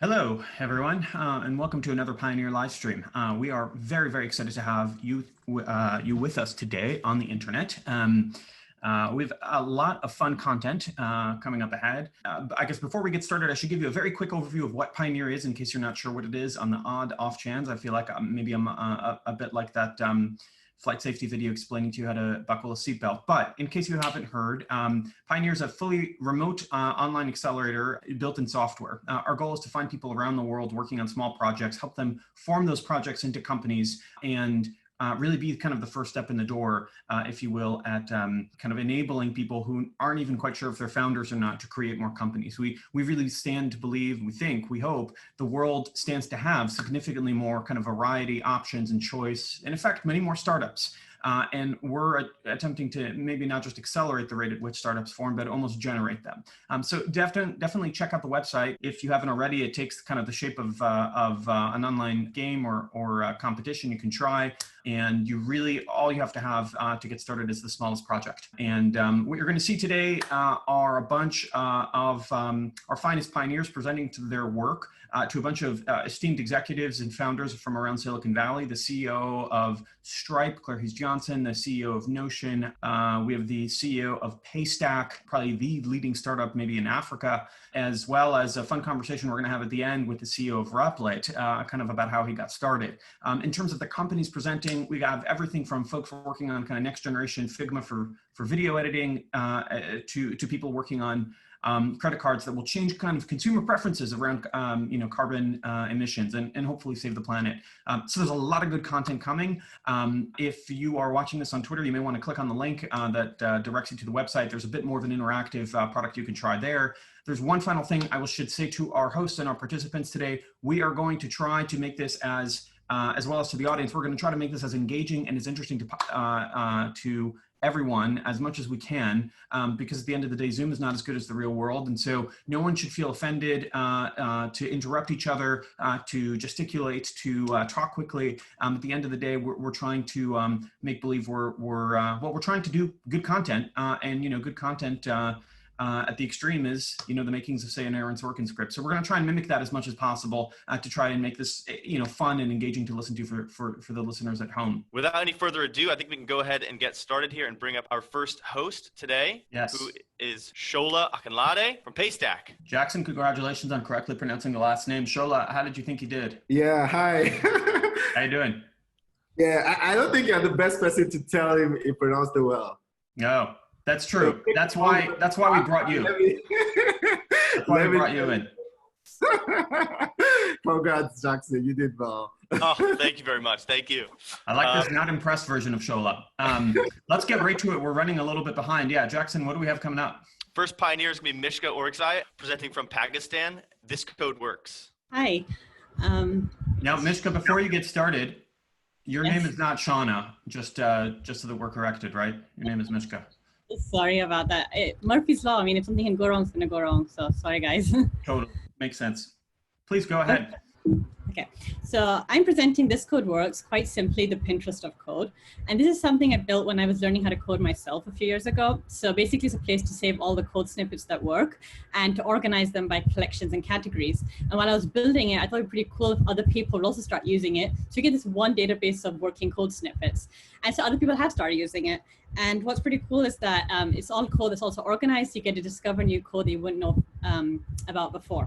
Hello, everyone, and welcome to another Pioneer live stream. We are very, very excited to have you with us today on the internet. We have a lot of fun content coming up ahead. I guess before we get started, I should give you a very quick overview of what Pioneer is in case you're not sure what it is on the odd off chance. I feel like maybe I'm a bit like that flight safety video explaining to you how to buckle a seatbelt. But in case you haven't heard, Pioneer is a fully remote online accelerator built in software. Our goal is to find people around the world working on small projects, help them form those projects into companies, and really be kind of the first step in the door, if you will, at kind of enabling people who aren't even quite sure if they're founders or not to create more companies. We really stand to believe, we hope, the world stands to have significantly more kind of variety, options, and choice, and in fact, many more startups. And we're attempting to maybe not just accelerate the rate at which startups form, but almost generate them. So definitely check out the website. If you haven't already, it takes kind of the shape of an online game or competition you can try. And all you have to have to get started is the smallest project. And what you're going to see today are a bunch of our finest pioneers presenting to their work to a bunch of esteemed executives and founders from around Silicon Valley, the CEO of Stripe, Claire Hughes Johnson, the CEO of Notion. We have the CEO of Paystack, probably the leading startup maybe in Africa, as well as a fun conversation we're going to have at the end with the CEO of Repl.it, kind of about how he got started. In terms of the companies presenting, we have everything from folks working on kind of next generation Figma for video editing to people working on credit cards that will change kind of consumer preferences around carbon emissions and hopefully save the planet. So there's a lot of good content coming. If you are watching this on Twitter, you may want to click on the link that directs you to the website. There's a bit more of an interactive product you can try there. There's one final thing I should say to our hosts and our participants today. We are going to try to make this as well as to the audience, we're going to try to make this as engaging and as interesting to everyone as much as we can, because at the end of the day, Zoom is not as good as the real world. And so no one should feel offended to interrupt each other, to gesticulate, to talk quickly. At the end of the day, we're trying to make believe we're trying to do good content, and good content at the extreme is, the makings of, say, an Aaron Sorkin script. So we're going to try and mimic that as much as possible to try and make this, fun and engaging to listen to for the listeners at home. Without any further ado, I think we can go ahead and get started here and bring up our first host today, who is Shola Akinlade from Paystack. Jackson, congratulations on correctly pronouncing the last name. Shola, how did you think you did? Yeah, hi. How you doing? Yeah, I don't think you're the best person to tell him he pronounced it well. No. That's true. That's why we brought you. That's why we brought you in. Congrats, Jackson. You did well. Oh, thank you very much. Thank you. I like this not impressed version of Shola. Let's get right to it. We're running a little bit behind. Yeah, Jackson, what do we have coming up? First pioneer is going to be Mishka Orakzai, presenting from Pakistan. ThisCodeWorks. Hi. Now, Mishka, before you get started, your name is not Shauna, just so that we're corrected, right? Your name is Mishka. Sorry about that. Murphy's Law. I mean, if something can go wrong, it's going to go wrong. So sorry, guys. Totally. Makes sense. Please go ahead. Okay. So I'm presenting ThisCodeWorks, quite simply the Pinterest of code. And this is something I built when I was learning how to code myself a few years ago. So basically it's a place to save all the code snippets that work and to organize them by collections and categories. And while I was building it, I thought it would be pretty cool if other people would also start using it. So you get this one database of working code snippets. And so other people have started using it. And what's pretty cool is that it's all code that's also organized. You get to discover new code that you wouldn't know about before.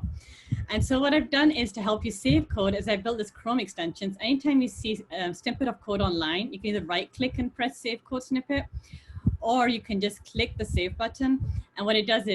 And so what I've done is to help you save code is I built this Chrome extensions. Anytime you see a snippet of code online, you can either right click and press save code snippet, or you can just click the save button. And what it does,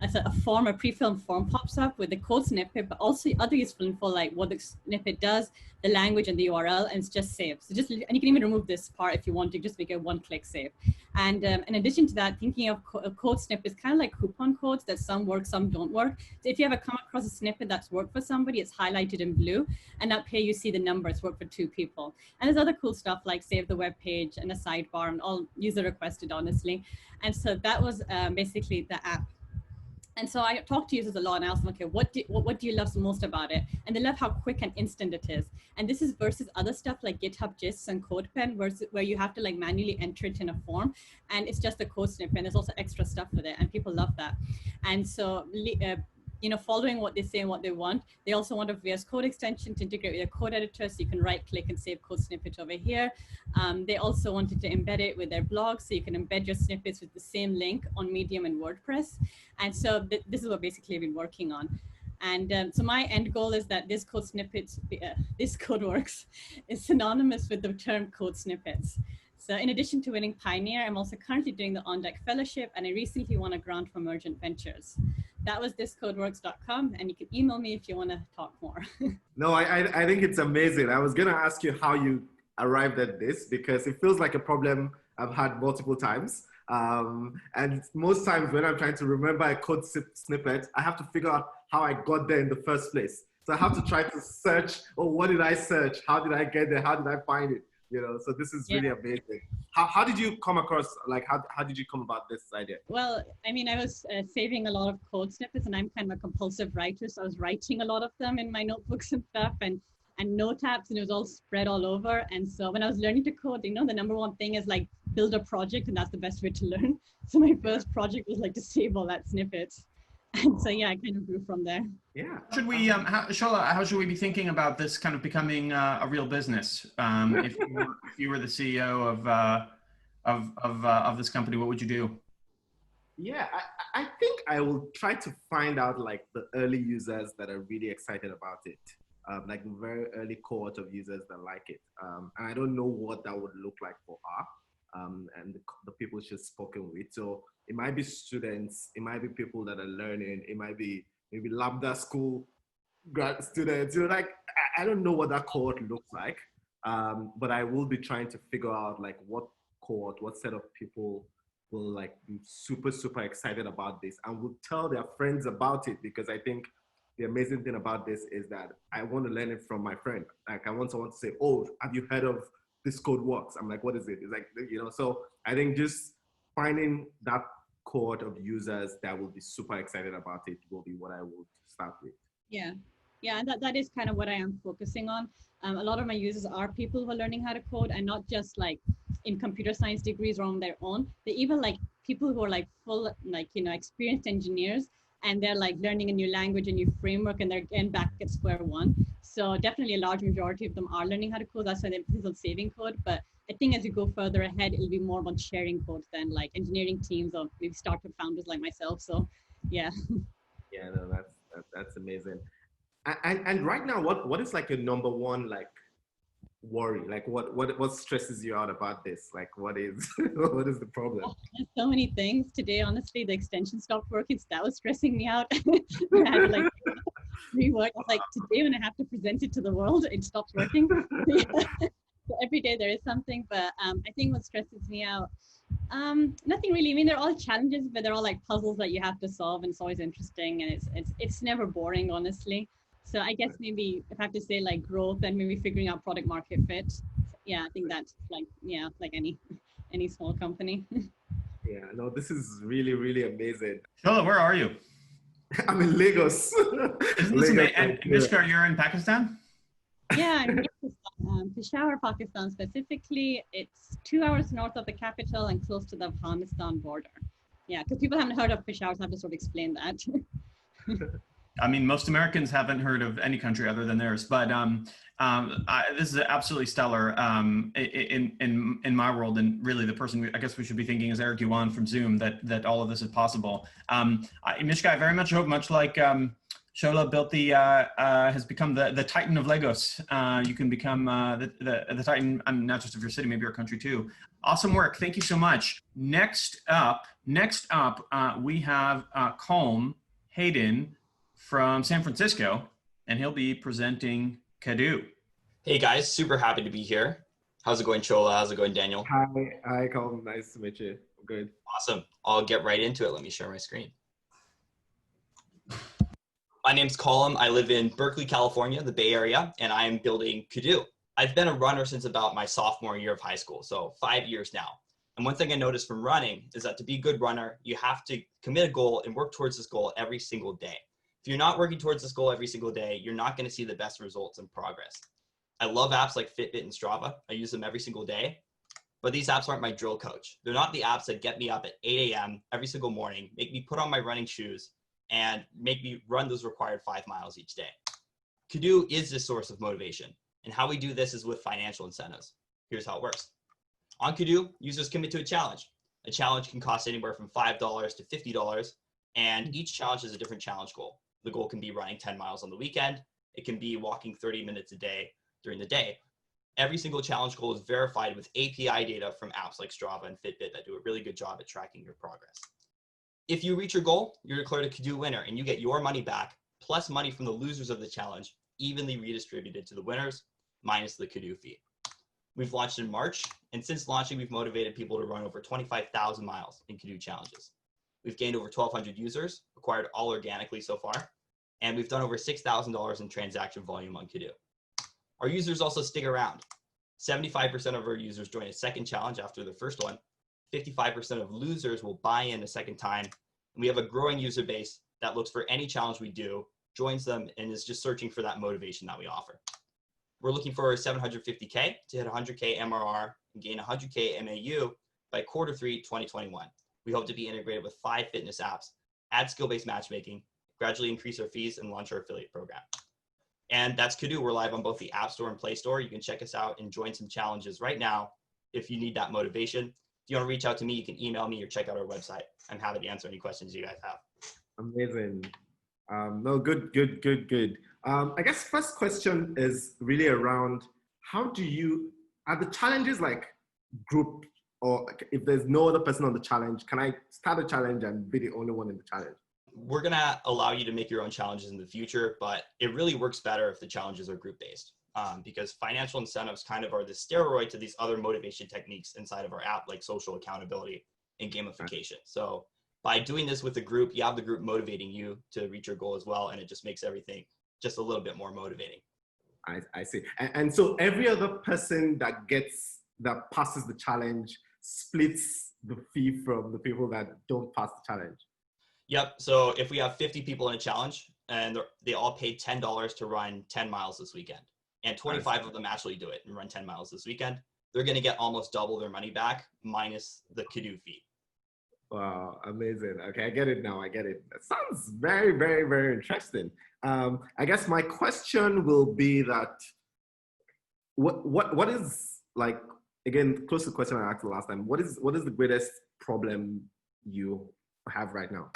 as a pre-filled form pops up with the code snippet, but also other useful info like what the snippet does, the language and the URL, and it's just saved. So and you can even remove this part if you want to, just make a one-click save. And in addition to that, thinking of code snippets kind of like coupon codes that some work, some don't work. So if you ever come across a snippet that's worked for somebody, it's highlighted in blue, and up here you see the numbers work for 2 people. And there's other cool stuff like save the web page and a sidebar, and all user requested, honestly. And so that was basically the app. And so I talked to users a lot and I asked them, okay, what do you love most about it? And they love how quick and instant it is. And this is versus other stuff like GitHub Gists and CodePen, where you have to like manually enter it in a form. And it's just a code snippet, and there's also extra stuff with it, and people love that. And so following what they say and what they want. They also want a VS Code extension to integrate with their code editor, so you can right click and save code snippet over here. They also wanted to embed it with their blog, so you can embed your snippets with the same link on Medium and WordPress. And so this is what basically I've been working on. And so my end goal is that this ThisCodeWorks is synonymous with the term code snippets. So in addition to winning Pioneer, I'm also currently doing the On Deck Fellowship, and I recently won a grant from Emergent Ventures. That was ThisCodeWorks.com, and you can email me if you want to talk more. No, I think it's amazing. I was going to ask you how you arrived at this, because it feels like a problem I've had multiple times. And most times when I'm trying to remember a code snippet, I have to figure out how I got there in the first place. So I have to try to search, oh, what did I search? How did I get there? How did I find it? So this is really amazing. How did you come across, like, how did you come about this idea? Well, I mean, I was saving a lot of code snippets, and I'm kind of a compulsive writer. So I was writing a lot of them in my notebooks and stuff, and note apps, and it was all spread all over. And so when I was learning to code, the number one thing is like build a project, and that's the best way to learn. So my first project was like to save all that snippets. And so, yeah, I kind of grew from there. Yeah. Should we, Shola, how should we be thinking about this kind of becoming a real business? If you were the CEO of this company, what would you do? Yeah, I think I will try to find out like the early users that are really excited about it. Like the very early cohort of users that like it. And I don't know what that would look like for her. And the people she's spoken with. So it might be students, it might be people that are learning, it might be maybe Lambda school grad students. Like, I don't know what that cohort looks like, but I will be trying to figure out like what cohort, what set of people will like be super, super excited about this and will tell their friends about it, because I think the amazing thing about this is that I want to learn it from my friend. Like I want someone to say, oh, have you heard of ThisCodeWorks? I'm like, what is it? It's like, so I think just finding that cohort of users that will be super excited about it will be what I will start with. Yeah, and that is kind of what I am focusing on. A lot of my users are people who are learning how to code, and not just like in computer science degrees or on their own. They're even like people who are like full, like, experienced engineers, and they're like learning a new language, a new framework, and they're getting back at square one. So definitely a large majority of them are learning how to code. That's why they're focused on saving code. But I think as you go further ahead, it'll be more about sharing code than like engineering teams or maybe startup founders like myself. So yeah. Yeah, no, that's amazing. And right now, what is like your number one like worry? Like what stresses you out about this? Like what is what is the problem? Oh, there's so many things. Today, honestly, the extension stopped working, so that was stressing me out. I had to like rework. I was like, today when I have to present it to the world, it stops working. So every day there is something, but I think what stresses me out, nothing really. I mean, they're all challenges, but they're all like puzzles that you have to solve, and it's always interesting, and it's never boring, honestly. So I guess maybe if I have to say like growth and maybe figuring out product market fit. Yeah, I think that's like, yeah, like any small company. Yeah, no, this is really, really amazing. Shola, where are you? I'm in Lagos. And Mishka, you're in Pakistan? Yeah, I'm in Pakistan, Peshawar, Pakistan specifically. It's 2 hours north of the capital and close to the Afghanistan border. Yeah, because people haven't heard of Peshawar, so I have to sort of explain that. I mean, most Americans haven't heard of any country other than theirs, but this is absolutely stellar in my world, and really the person I guess we should be thinking is Eric Eluan from Zoom, that all of this is possible. Mishka, I very much hope, much like Shola built has become the Titan of Lagos. You can become the Titan, not just of your city, maybe your country too. Awesome work. Thank you so much. Next up, we have Colm Hayden from San Francisco, and he'll be presenting Cadoo. Hey guys, super happy to be here. How's it going, Shola? How's it going, Daniel? Hi, Colm. Nice to meet you. Good. Awesome. I'll get right into it. Let me share my screen. My name's Colm. I live in Berkeley, California, the Bay Area, and I am building Cadoo. I've been a runner since about my sophomore year of high school, so 5 years now. And one thing I noticed from running is that to be a good runner, you have to commit a goal and work towards this goal every single day. If you're not working towards this goal every single day, you're not going to see the best results and progress. I love apps like Fitbit and Strava. I use them every single day, but these apps aren't my drill coach. They're not the apps that get me up at 8 a.m. every single morning, make me put on my running shoes and make me run those required 5 miles each day. Cadoo is this source of motivation, and how we do this is with financial incentives. Here's how it works. On Cadoo, users commit to a challenge. A challenge can cost anywhere from $5 to $50, and each challenge is a different challenge goal. The goal can be running 10 miles on the weekend. It can be walking 30 minutes a day during the day. Every single challenge goal is verified with API data from apps like Strava and Fitbit that do a really good job at tracking your progress. If you reach your goal, you're declared a Cadoo winner, and you get your money back, plus money from the losers of the challenge, evenly redistributed to the winners, minus the Cadoo fee. We've launched in March, and since launching, we've motivated people to run over 25,000 miles in Cadoo challenges. We've gained over 1,200 users, acquired all organically so far, and we've done over $6,000 in transaction volume on Cadoo. Our users also stick around. 75% of our users join a second challenge after the first one. 55% of losers will buy in a second time. And we have a growing user base that looks for any challenge we do, joins them, and is just searching for that motivation that we offer. We're looking for 750K to hit 100K MRR and gain 100K MAU by Q3 2021. We hope to be integrated with 5 fitness apps, add skill-based matchmaking, gradually increase our fees, and launch our affiliate program. And that's Cadoo. We're live on both the App Store and Play Store. You can check us out and join some challenges right now if you need that motivation. If you want to reach out to me, you can email me or check out our website. I'm happy to answer any questions you guys have. Amazing. No, good. I guess first question is really around how do you, are the challenges like group, or if there's no other person on the challenge, can I start a challenge and be the only one in the challenge? We're going to allow you to make your own challenges in the future, but it really works better if the challenges are group-based, because financial incentives kind of are the steroid to these other motivation techniques inside of our app, like social accountability and gamification. So by doing this with the group, you have the group motivating you to reach your goal as well, and it just makes everything just a little bit more motivating. I see. And so every other person that passes the challenge splits the fee from the people that don't pass the challenge. Yep. So if we have 50 people in a challenge and they all paid $10 to run 10 miles this weekend, and 25 of them actually do it and run 10 miles this weekend, they're going to get almost double their money back minus the Cadoo fee. Wow, amazing. Okay, I get it now. I get it. That sounds very, very, very interesting. I guess my question will be that what is, like, again, close to the question I asked the last time, what is the greatest problem you have right now?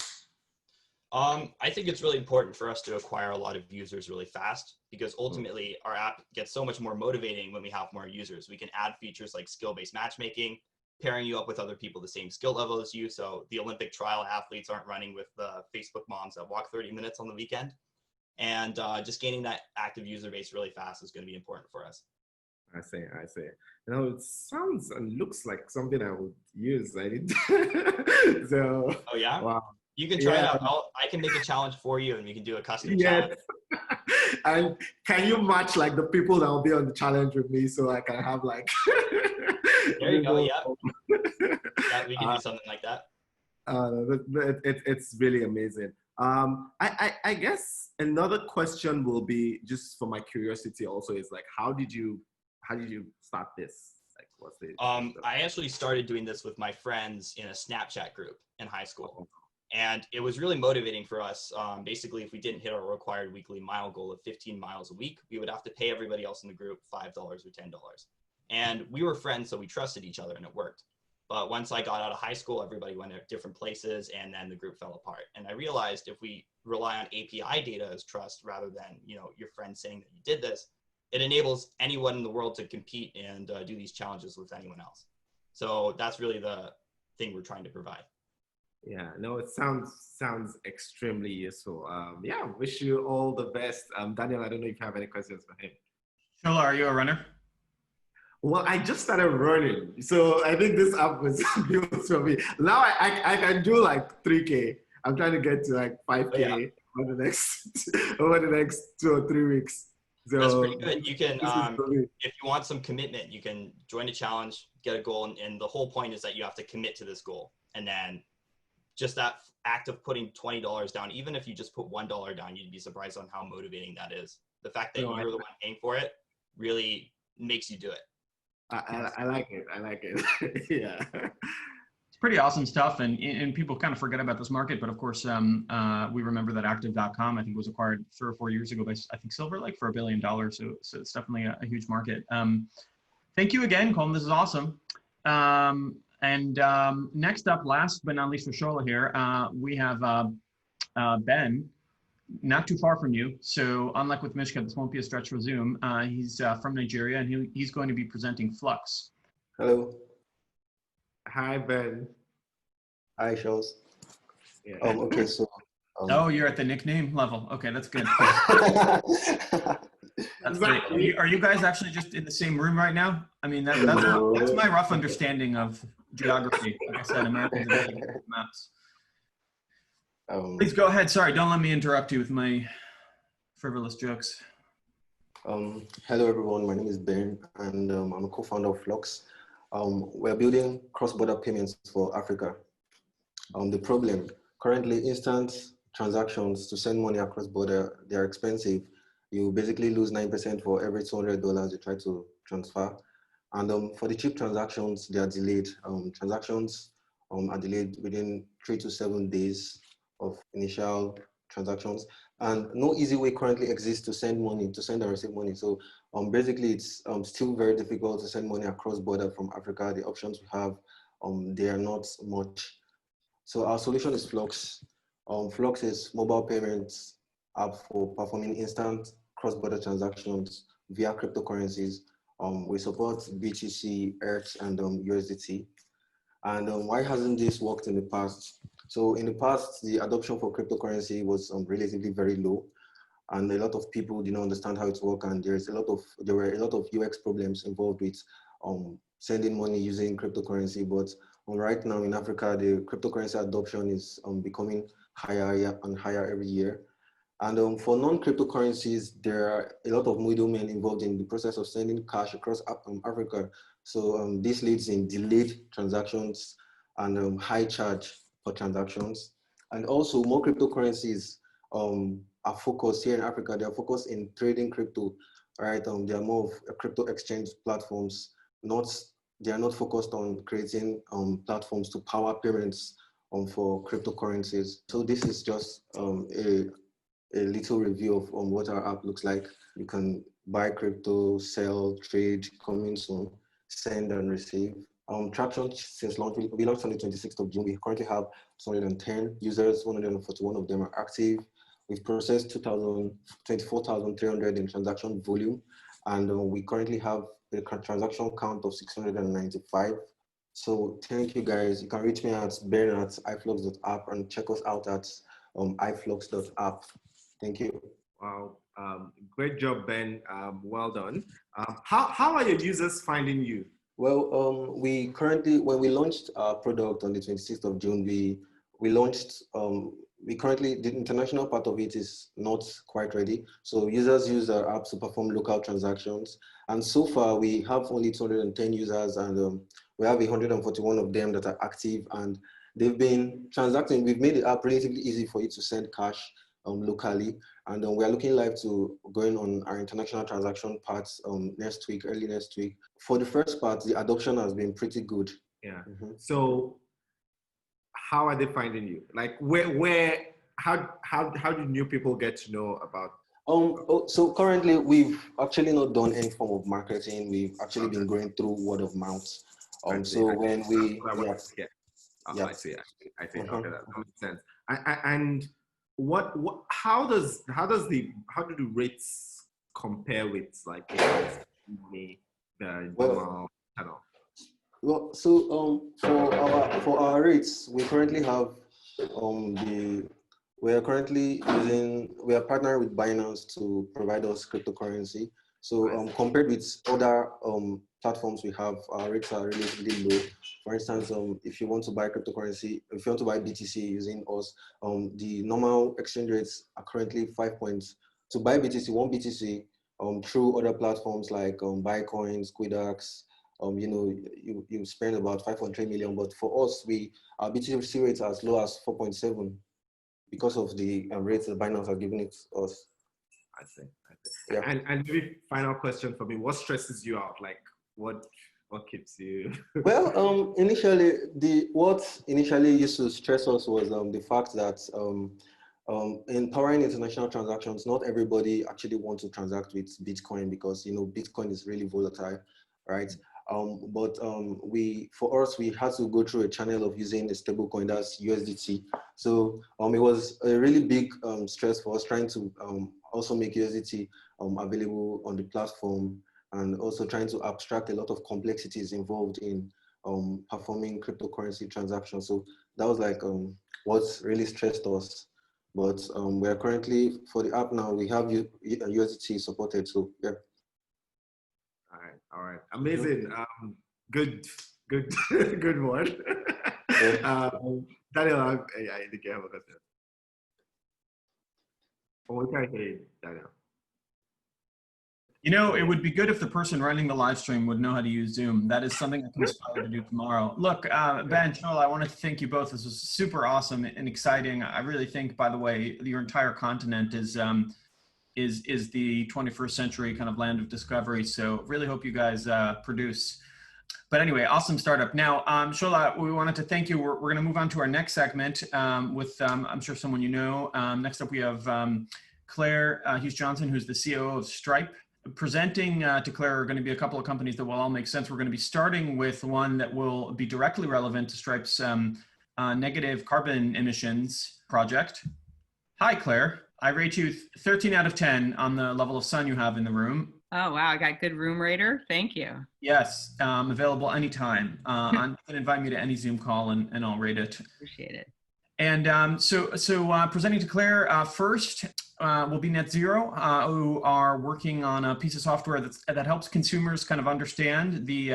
I think it's really important for us to acquire a lot of users really fast, because ultimately our app gets so much more motivating when we have more users. We can add features like skill-based matchmaking, pairing you up with other people the same skill level as you. So the Olympic trial athletes aren't running with the Facebook moms that walk 30 minutes on the weekend. And just gaining that active user base really fast is going to be important for us. I see. You know, it sounds and looks like something I would use. I did. So. Oh yeah. Wow. You can try it out. I can make a challenge for you, and we can do a custom challenge. And can you match like the people that will be on the challenge with me, so I can have like? There you go. Yeah. Yeah, we can do something like that. It's really amazing. I guess another question will be, just for my curiosity also, is like, how did you start this? Like, what's the? I actually started doing this with my friends in a Snapchat group in high school. And it was really motivating for us. Basically, if we didn't hit our required weekly mile goal of 15 miles a week, we would have to pay everybody else in the group $5 or $10. And we were friends, so we trusted each other, and it worked. But once I got out of high school, everybody went to different places, and then the group fell apart. And I realized if we rely on API data as trust rather than, you know, your friend saying that you did this, it enables anyone in the world to compete and do these challenges with anyone else. So that's really the thing we're trying to provide. Yeah, no, it sounds extremely useful. Yeah, wish you all the best. Daniel, I don't know if you have any questions for him. Shola, are you a runner? Well, I just started running, so I think this app was built for me. Now I can do like 3K. I'm trying to get to like 5K over the next 2 or 3 weeks. So that's pretty good. You can, if you want some commitment, you can join a challenge, get a goal, and the whole point is that you have to commit to this goal. And then just that act of putting $20 down, even if you just put $1 down, you'd be surprised on how motivating that is. The fact that you're the one paying for it really makes you do it. I like it. I like it. Yeah. It's pretty awesome stuff, and people kind of forget about this market, but of course, we remember that Active.com, I think, was acquired 3 or 4 years ago by, I think, Silver Lake for $1 billion, so it's definitely a huge market. Thank you again, Colm, this is awesome. Next up, last but not least for Shola here, we have Ben, not too far from you. So unlike with Mishka, this won't be a stretch for Zoom. He's from Nigeria, and he's going to be presenting Flux. Hello. Hi, Ben. Hi, Shows. Yeah. Okay, so. Oh, you're at the nickname level. Okay, that's good. That's Exactly. great. Are you guys actually just in the same room right now? I mean, that's my rough understanding of geography. Like I said, Americans are really good with maps. Please go ahead. Sorry, don't let me interrupt you with my frivolous jokes. Hello, everyone. My name is Ben, and I'm a co-founder of Flux. We're building cross-border payments for Africa. The problem, currently instant transactions to send money across border, they're expensive. You basically lose 9% for every $200 you try to transfer. And for the cheap transactions, they are delayed. Transactions are delayed within 3 to 7 days of initial transactions. And no easy way currently exists to send money, to send and receive money. So basically, it's still very difficult to send money across border from Africa. The options we have, they are not much. So our solution is Flux. Flux is mobile payments app for performing instant cross-border transactions via cryptocurrencies. We support BTC, ETH, and USDT. And why hasn't this worked in the past? So in the past, the adoption for cryptocurrency was relatively very low, and a lot of people didn't understand how it works. And there were a lot of UX problems involved with sending money using cryptocurrency. But right now in Africa, the cryptocurrency adoption is becoming higher and higher every year. And for non-cryptocurrencies, there are a lot of middlemen involved in the process of sending cash across Africa. So this leads in delayed transactions and high charge for transactions. And also more cryptocurrencies are focused here in Africa. They are focused in trading crypto, right? They are more of crypto exchange platforms. They are not focused on creating platforms to power payments for cryptocurrencies. So this is just a little review of what our app looks like. You can buy crypto, sell, trade, coming soon, send and receive. Traction since launch, we launched on the 26th of June. We currently have 210 users, 141 of them are active. We've processed 24,300 in transaction volume, and we currently have a transaction count of 695. So thank you guys. You can reach me at ben@iflux.app and check us out at iflux.app. Thank you. Wow, great job, Ben. Well done. How are your users finding you? Well, we currently, when we launched our product on the 26th of June, we launched, the international part of it is not quite ready. So users use our apps to perform local transactions. And so far we have only 210 users, and we have 141 of them that are active, and they've been transacting. We've made the app relatively easy for you to send cash locally. And we are looking live to going on our international transaction parts next week, early next week. For the first part, the adoption has been pretty good. Yeah. Mm-hmm. So how are they finding you? Like how do new people get to know about? So currently we've actually not done any form of marketing. We've actually been going through word of mouth. So when we, I see. Mm-hmm. Okay, that makes sense. And how do the rates compare with like the normal channel? Well, so for our rates, we currently have we are partnered with Binance to provide us cryptocurrency. So compared with other platforms we have, our rates are relatively low. For instance, if you want to buy cryptocurrency, if you want to buy BTC using us, the normal exchange rates are currently 5 points. To buy BTC, one BTC through other platforms like Bitcoin, Squidax, you spend about 5.3 million, but for us, our BTC rates are as low as 4.7 because of the rates that Binance are giving it to us. I see. Yeah. And maybe final question for me: what stresses you out? Like what What keeps you? Well, initially, what initially used to stress us was the fact that in powering international transactions, not everybody actually wants to transact with Bitcoin because Bitcoin is really volatile, right? For us, we had to go through a channel of using a stablecoin, that's USDT. So it was a really big stress for us trying to also make USDT available on the platform, and also trying to abstract a lot of complexities involved in performing cryptocurrency transactions. So that was like what really stressed us. But we are currently, for the app now, we have USDT supported. So yeah. All right, amazing. Good good one. Daniel, I think you have a question. What can I say, Daniel? It would be good if the person running the live stream would know how to use Zoom. That is something I can aspire to do tomorrow. Look, Ben, Shola, I wanted to thank you both. This was super awesome and exciting. I really think, by the way, your entire continent is the 21st century kind of land of discovery. So really hope you guys produce. But anyway, awesome startup. Now, Shola, we wanted to thank you. We're going to move on to our next segment with, I'm sure someone you know. Next up, we have Claire Hughes Johnson, who's the CEO of Stripe. Presenting to Claire are going to be a couple of companies that will all make sense. We're going to be starting with one that will be directly relevant to Stripe's negative carbon emissions project. Hi, Claire. I rate you 13 out of 10 on the level of sun you have in the room. Oh, wow. I got good room rater. Thank you. Yes, available anytime. You can invite me to any Zoom call and I'll rate it. Appreciate it. And so presenting to Claire, first will be NetZero, who are working on a piece of software that helps consumers kind of understand the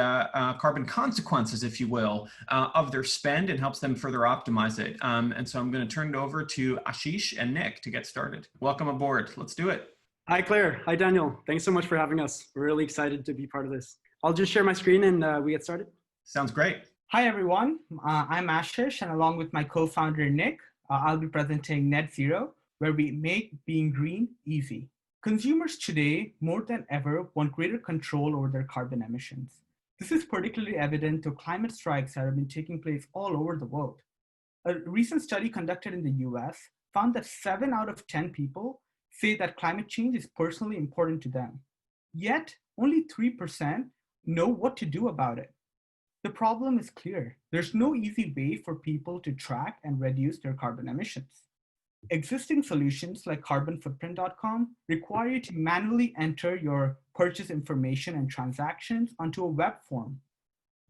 carbon consequences, if you will, of their spend and helps them further optimize it. And so I'm going to turn it over to Ashish and Nick to get started. Welcome aboard. Let's do it. Hi, Claire. Hi, Daniel. Thanks so much for having us. We're really excited to be part of this. I'll just share my screen and we get started. Sounds great. Hi, everyone. I'm Ashish, and along with my co-founder, Nick, I'll be presenting NetZero, where we make being green easy. Consumers today, more than ever, want greater control over their carbon emissions. This is particularly evident to climate strikes that have been taking place all over the world. A recent study conducted in the US found that 7 out of 10 people say that climate change is personally important to them. Yet, only 3% know what to do about it. The problem is clear. There's no easy way for people to track and reduce their carbon emissions. Existing solutions like carbonfootprint.com require you to manually enter your purchase information and transactions onto a web form.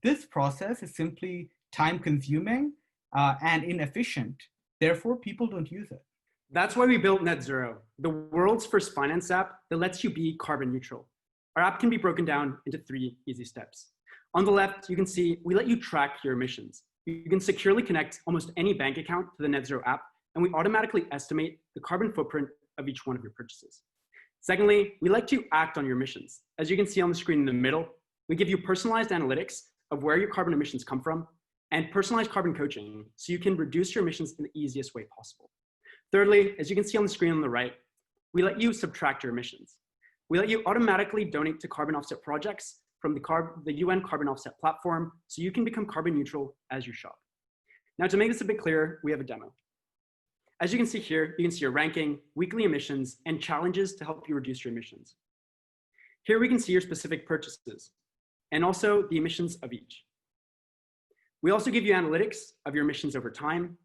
This process is simply time-consuming and inefficient. Therefore, people don't use it. That's why we built NetZero, the world's first finance app that lets you be carbon neutral. Our app can be broken down into 3 easy steps. On the left, you can see we let you track your emissions. You can securely connect almost any bank account to the NetZero app, and we automatically estimate the carbon footprint of each one of your purchases. Secondly, we let you act on your emissions. As you can see on the screen in the middle, we give you personalized analytics of where your carbon emissions come from and personalized carbon coaching so you can reduce your emissions in the easiest way possible. Thirdly, as you can see on the screen on the right, we let you subtract your emissions. We let you automatically donate to carbon offset projects from the UN carbon offset platform so you can become carbon neutral as you shop. Now, to make this a bit clearer, we have a demo. As you can see here, you can see your ranking, weekly emissions, and challenges to help you reduce your emissions. Here we can see your specific purchases and also the emissions of each. We also give you analytics of your emissions over time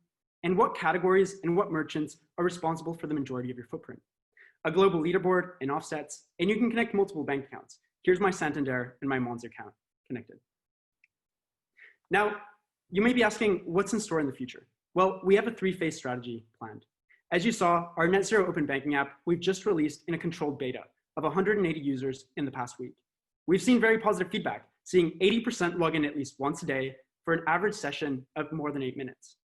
and what categories and what merchants are responsible for the majority of your footprint. A global leaderboard and offsets, and you can connect multiple bank accounts. Here's my Santander and my Mons account connected. Now, you may be asking, what's in store in the future? Well, we have a 3-phase strategy planned. As you saw, our NetZero open banking app, we've just released in a controlled beta of 180 users in the past week. We've seen very positive feedback, seeing 80% log in at least once a day for an average session of more than 8 minutes.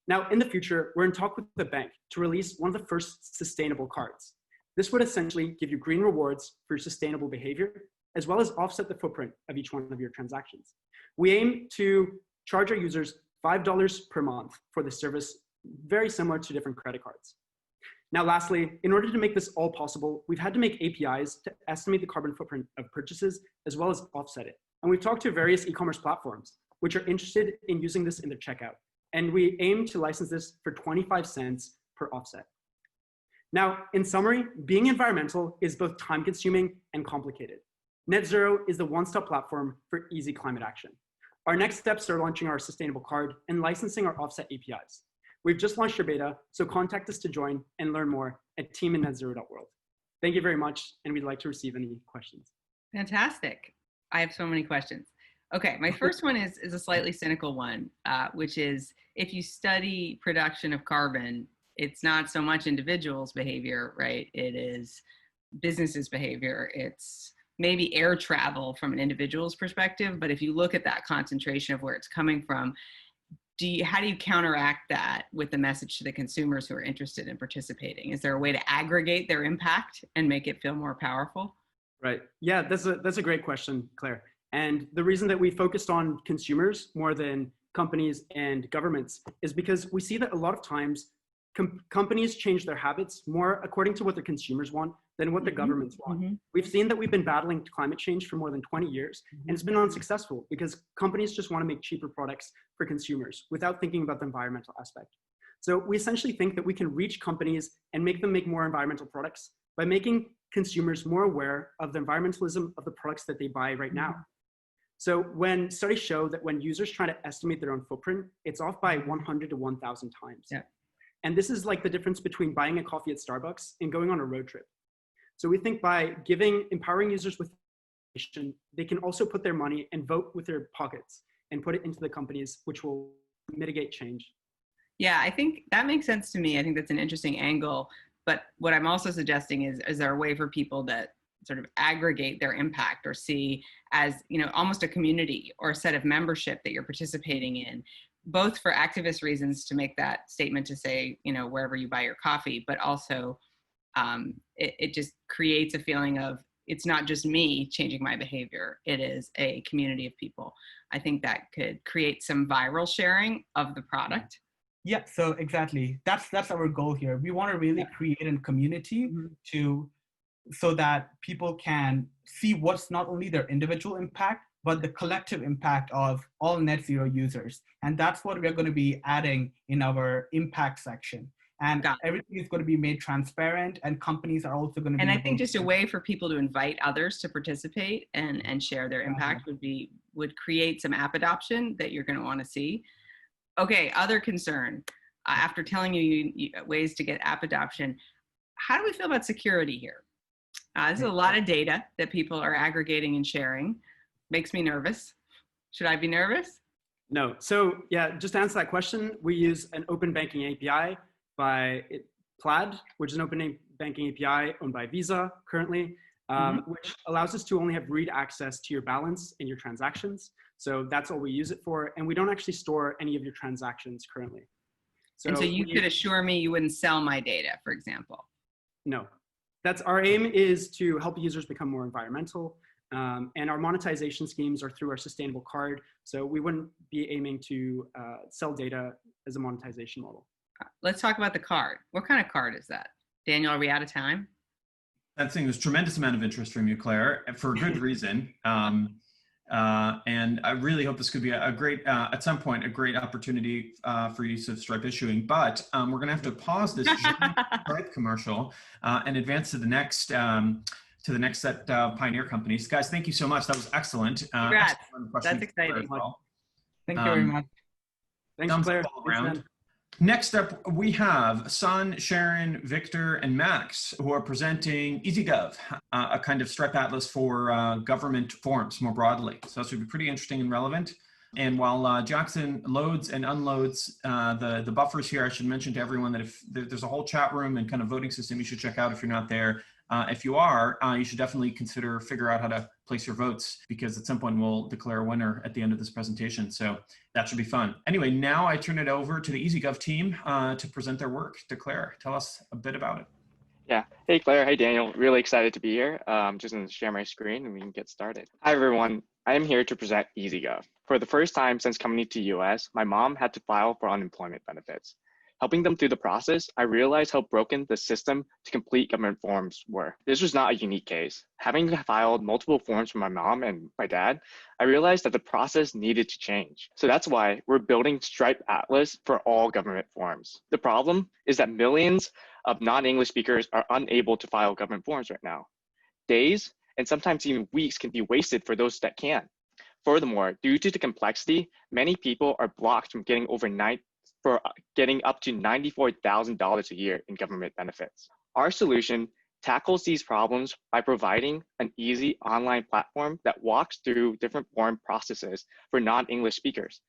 Now, in the future, we're in talk with the bank to release one of the first sustainable cards. This would essentially give you green rewards for sustainable behavior, as well as offset the footprint of each one of your transactions. We aim to charge our users $5 per month for the service, very similar to different credit cards. Now, lastly, in order to make this all possible, we've had to make APIs to estimate the carbon footprint of purchases, as well as offset it. And we've talked to various e-commerce platforms, which are interested in using this in their checkout. And we aim to license this for 25 cents per offset. Now, in summary, being environmental is both time-consuming and complicated. NetZero is the one-stop platform for easy climate action. Our next steps are launching our sustainable card and licensing our offset APIs. We've just launched our beta, so contact us to join and learn more at team@netzero.world. Thank you very much, and we'd like to receive any questions. Fantastic. I have so many questions. Okay, my first one is a slightly cynical one, which is if you study production of carbon, it's not so much individuals' behavior, right? It is businesses' behavior. It's maybe air travel from an individual's perspective, but if you look at that concentration of where it's coming from, how do you counteract that with the message to the consumers who are interested in participating? Is there a way to aggregate their impact and make it feel more powerful? Right. Yeah, that's a great question, Claire. And the reason that we focused on consumers more than companies and governments is because we see that a lot of times companies change their habits more according to what their consumers want than what the governments want. We've seen that we've been battling climate change for more than 20 years, and it's been unsuccessful because companies just want to make cheaper products for consumers without thinking about the environmental aspect. So we essentially think that we can reach companies and make them make more environmental products by making consumers more aware of the environmentalism of the products that they buy right now. So when studies show that when users try to estimate their own footprint, it's off by 100 to 1,000 times. Yeah. And this is like the difference between buying a coffee at Starbucks and going on a road trip. So we think by empowering users with information, they can also put their money and vote with their pockets and put it into the companies, which will mitigate change. Yeah, I think that makes sense to me. I think that's an interesting angle. But what I'm also suggesting is there a way for people that sort of aggregate their impact or see as, almost a community or a set of membership that you're participating in, both for activist reasons to make that statement to say, wherever you buy your coffee, but also it just creates a feeling of it's not just me changing my behavior. It is a community of people. I think that could create some viral sharing of the product. Yeah, so exactly. That's our goal here. We want to really create a community so that people can see what's not only their individual impact, but the collective impact of all NetZero users. And that's what we're going to be adding in our impact section. And everything is going to be made transparent, and companies are also going to be. And I think just a way for people to invite others to participate and share their impact would create some app adoption that you're going to want to see. Okay, other concern. After telling you ways to get app adoption, how do we feel about security here? This is a lot of data that people are aggregating and sharing. Makes me nervous. Should I be nervous? No. So yeah, just to answer that question, we use an open banking API by Plaid, which is an open banking API owned by Visa currently, which allows us to only have read access to your balance and your transactions. So that's all we use it for. And we don't actually store any of your transactions currently. So you could assure me you wouldn't sell my data, for example? No. That's our aim is to help users become more environmental. And our monetization schemes are through our sustainable card. So we wouldn't be aiming to sell data as a monetization model. Let's talk about the card. What kind of card is that? Daniel, are we out of time? That thing was a tremendous amount of interest from you, Claire, for good reason. And I really hope this could be a great, at some point, a great opportunity for use of Stripe issuing. But we're going to have to pause this Stripe commercial and advance to the next set of Pioneer companies. Guys, thank you so much. That was excellent. Congrats. That's exciting. Well. Thank you very much. Thanks, Claire. Next up, we have Sun, Sharon, Victor, and Max, who are presenting EsayGov, a kind of Stripe atlas for government forms more broadly. So this would be pretty interesting and relevant. And while Jackson loads and unloads the buffers here, I should mention to everyone that if there's a whole chat room and kind of voting system you should check out if you're not there. If you are, you should definitely figure out how to place your votes, because at some point we'll declare a winner at the end of this presentation. So that should be fun. Anyway, now I turn it over to the EsayGov team to present their work. To Claire, tell us a bit about it. Yeah. Hey, Claire. Hey, Daniel. Really excited to be here. Just going to share my screen and we can get started. Hi, everyone. I am here to present EsayGov. For the first time since coming to US, my mom had to file for unemployment benefits. Helping them through the process, I realized how broken the system to complete government forms were. This was not a unique case. Having filed multiple forms for my mom and my dad, I realized that the process needed to change. So that's why we're building Stripe Atlas for all government forms. The problem is that millions of non-English speakers are unable to file government forms right now. Days and sometimes even weeks can be wasted for those that can. Furthermore, due to the complexity, many people are blocked from getting up to $94,000 a year in government benefits. Our solution tackles these problems by providing an easy online platform that walks through different form processes for non-English speakers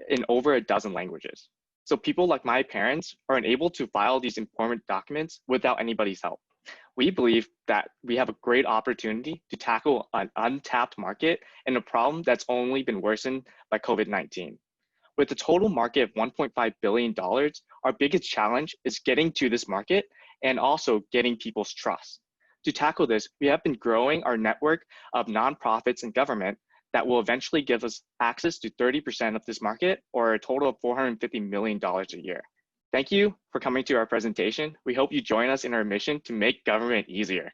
in over a dozen languages. So people like my parents are unable to file these important documents without anybody's help. We believe that we have a great opportunity to tackle an untapped market and a problem that's only been worsened by COVID-19. With a total market of $1.5 billion, our biggest challenge is getting to this market and also getting people's trust. To tackle this, we have been growing our network of nonprofits and government that will eventually give us access to 30% of this market, or a total of $450 million a year. Thank you for coming to our presentation. We hope you join us in our mission to make government easier.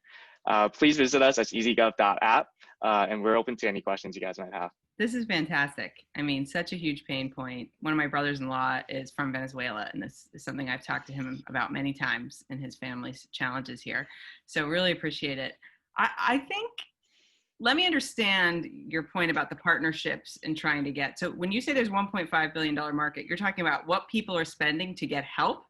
Please visit us at EsayGov.app, and we're open to any questions you guys might have. This is fantastic. I mean, such a huge pain point. One of my brothers-in-law is from Venezuela, and this is something I've talked to him about many times in his family's challenges here. So really appreciate it. I think, let me understand your point about the partnerships and trying to get, so when you say there's $1.5 billion market, you're talking about what people are spending to get help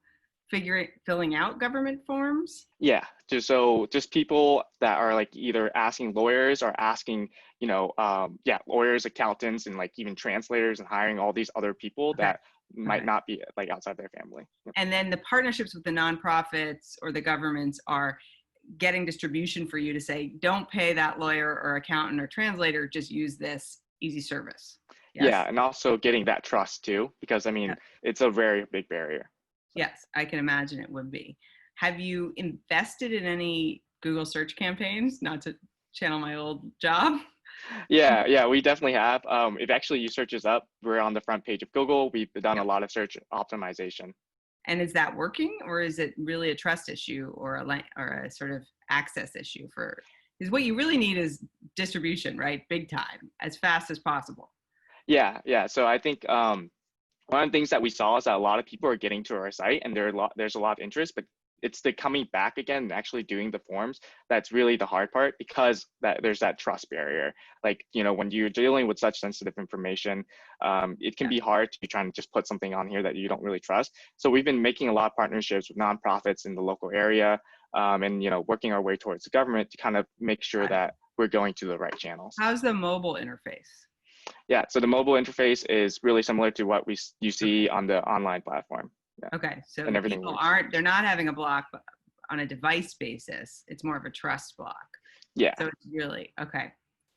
filling out government forms? Yeah, just people that are like either asking lawyers or asking, lawyers, accountants, and like even translators, and hiring all these other people that might not be like outside their family. And then the partnerships with the nonprofits or the governments are getting distribution for you to say, don't pay that lawyer or accountant or translator, just use this easy service. Yes? Yeah, and also getting that trust too, because I mean, it's a very big barrier. Yes, I can imagine it would be. Have you invested in any Google search campaigns? Not to channel my old job. Yeah, we definitely have. If actually you search us up, we're on the front page of Google. We've done a lot of search optimization. And is that working, or is it really a trust issue or a sort of access issue for? Because what you really need is distribution, right? Big time, as fast as possible. Yeah. So I think one of the things that we saw is that a lot of people are getting to our site, and there's a lot of interest, but it's the coming back again and actually doing the forms that's really the hard part, because there's that trust barrier. Like, when you're dealing with such sensitive information, it can be hard to be trying to just put something on here that you don't really trust. So we've been making a lot of partnerships with nonprofits in the local area, and working our way towards the government to kind of make sure that we're going to the right channels. How's the mobile interface? Yeah, so the mobile interface is really similar to what you see on the online platform. Yeah. Okay, so and everything people they're not having a block on a device basis. It's more of a trust block. Yeah. So it's really, okay.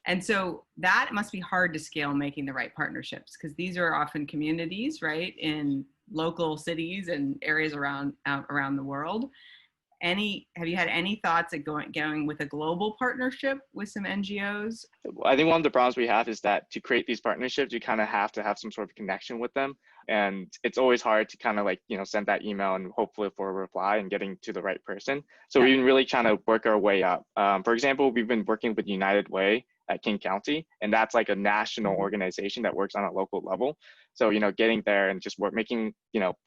And so that must be hard to scale, making the right partnerships, because these are often communities, right, in local cities and areas around the world. Have you had any thoughts at going with a global partnership with some NGOs? I think one of the problems we have is that to create these partnerships, you kind of have to have some sort of connection with them. And it's always hard to kind of like, send that email and hopefully for a reply and getting to the right person. So we've been really trying to work our way up. For example, we've been working with United Way at King County, and that's like a national organization that works on a local level. So, getting there and just making,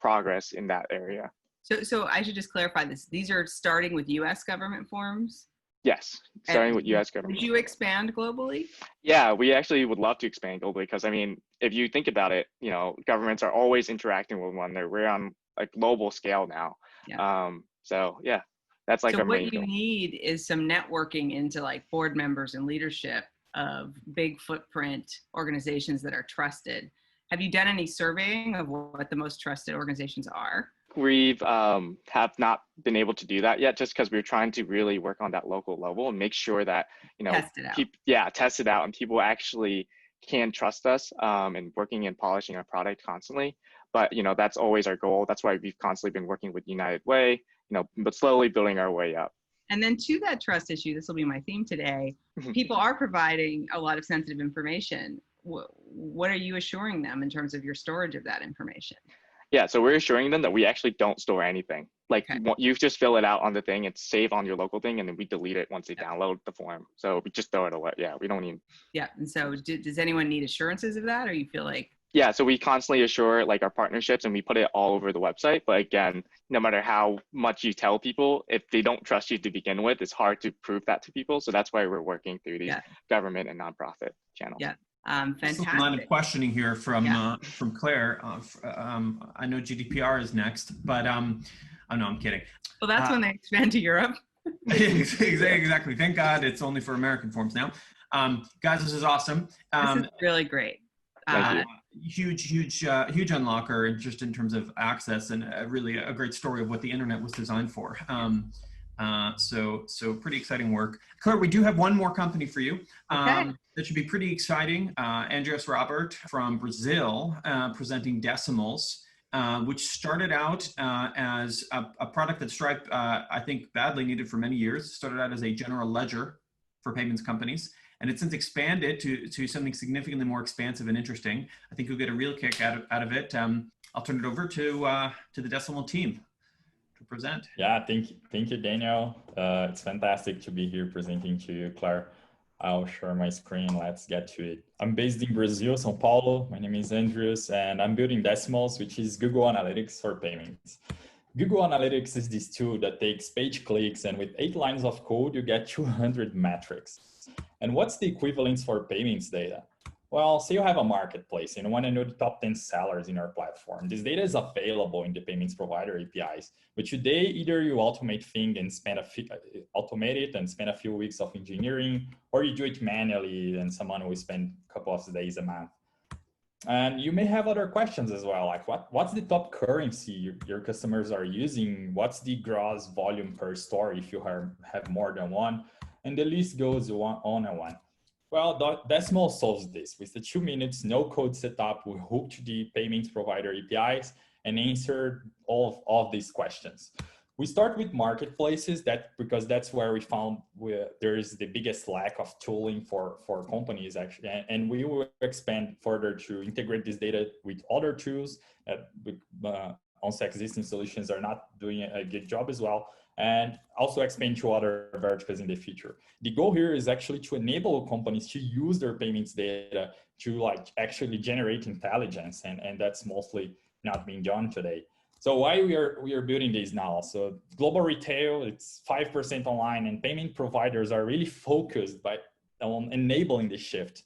progress in that area. So I should just clarify this. These are starting with U.S. government forms? Yes, starting with U.S. government. Would you expand globally? Yeah, we actually would love to expand globally, because I mean, if you think about it, governments are always interacting with one another. We're on a global scale now. Yeah. So yeah, that's like so our main what you goal. need is some networking into like board members and leadership of big footprint organizations that are trusted. Have you done any surveying of what the most trusted organizations are? We've have not been able to do that yet, just because we're trying to really work on that local level and make sure that test it out, and people actually can trust us, and working and polishing our product constantly. But that's always our goal. That's why we've constantly been working with United Way, but slowly building our way up. And then to that trust issue, this will be my theme today. People are providing a lot of sensitive information. What are you assuring them in terms of your storage of that information? Yeah, so we're assuring them that we actually don't store anything. Like you just fill it out on the thing, it's save on your local thing, and then we delete it once they download the form. So we just throw it away. Yeah, we don't need. Yeah, and so does anyone need assurances of that, or you feel like? Yeah, so we constantly assure like our partnerships, and we put it all over the website. But again, no matter how much you tell people, if they don't trust you to begin with, it's hard to prove that to people. So that's why we're working through these government and nonprofit channels. Yeah. Fantastic. A line of questioning here from Claire. I know GDPR is next, but oh no, I'm kidding. Well, that's when they expand to Europe. Exactly. Thank God it's only for American forms now. Guys, this is awesome. This is really great. Huge unlocker just in terms of access, and really a great story of what the internet was designed for. So pretty exciting work. Claire, we do have one more company for you. That should be pretty exciting. Andrios Robert from Brazil, presenting Decimals, which started out as a product that Stripe, I think, badly needed for many years. Started out as a general ledger for payments companies, and it's since expanded to something significantly more expansive and interesting. I think you'll get a real kick out of it. I'll turn it over to the Decimal team to present. Yeah, thank you, Daniel. It's fantastic to be here presenting to you, Claire. I'll share my screen. Let's get to it. I'm based in Brazil, São Paulo. My name is Andrios, and I'm building Decimals, which is Google Analytics for payments. Google Analytics is this tool that takes page clicks, and with 8 lines of code, you get 200 metrics. And what's the equivalence for payments data? Well, say you have a marketplace and you want to know the top 10 sellers in our platform. This data is available in the payments provider APIs, but today either you automate things and automate it and spend a few weeks of engineering, or you do it manually and someone will spend a couple of days a month. And you may have other questions as well, like what's the top currency your customers are using? What's the gross volume per store if you have more than one? And the list goes on and on. Well, Decimal solves this. With the 2 minutes, no code setup, we hook to the payments provider APIs and answer all of these questions. We start with marketplaces because that's where we found there is the biggest lack of tooling for companies actually. And we will expand further to integrate this data with other tools. Also existing solutions are not doing a good job as well. And also expand to other verticals in the future. The goal here is actually to enable companies to use their payments data to actually generate intelligence, and that's mostly not being done today. So why we are building this now? So global retail, it's 5% online, and payment providers are really focused on enabling this shift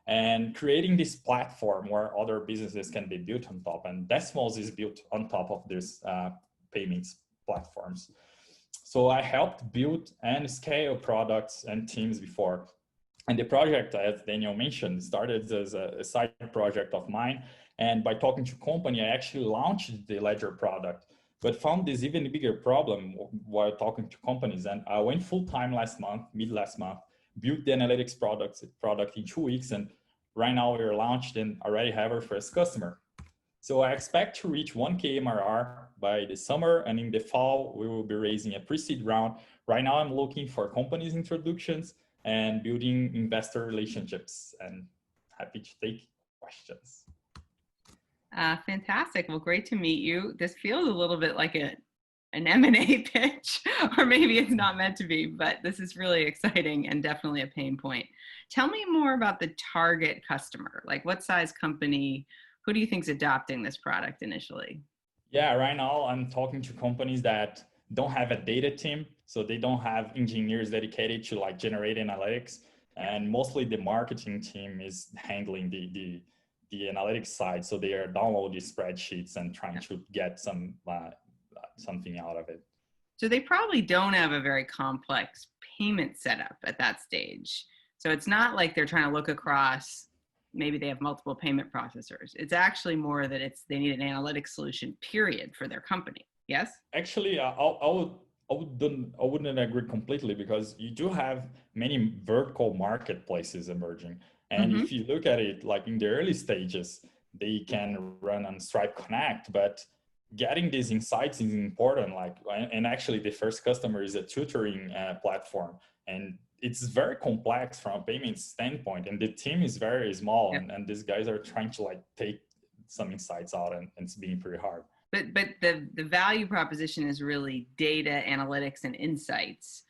and creating this platform where other businesses can be built on top. And Decimals is built on top of this payments platforms. So I helped build and scale products and teams before. And the project, as Daniel mentioned, started as a side project of mine. And by talking to company, I actually launched the Ledger product, but found this even bigger problem while talking to companies. And I went full-time mid last month, built the analytics product in 2 weeks. And right now we're launched and already have our first customer. So I expect to reach 1K MRR by the summer, and in the fall, we will be raising a pre-seed round. Right now, I'm looking for companies introductions and building investor relationships, and happy to take questions. Fantastic. Well, great to meet you. This feels a little bit like an M&A pitch, or maybe it's not meant to be, but this is really exciting and definitely a pain point. Tell me more about the target customer. Like what size company? Who do you think is adopting this product initially? Yeah, right now I'm talking to companies that don't have a data team. So they don't have engineers dedicated to generate analytics. And mostly the marketing team is handling the analytics side. So they are downloading spreadsheets and trying to get something out of it. So they probably don't have a very complex payment setup at that stage. So it's not like they're trying to look across. Maybe they have multiple payment processors. It's actually more that they need an analytics solution, period, for their company. Yes? Actually, I wouldn't agree completely, because you do have many vertical marketplaces emerging. And if you look at it, in the early stages, they can run on Stripe Connect, but getting these insights is important. And actually the first customer is a tutoring platform. And it's very complex from a payment standpoint, and the team is very small, and these guys are trying to take some insights out, and it's being pretty hard. But the value proposition is really data analytics and insights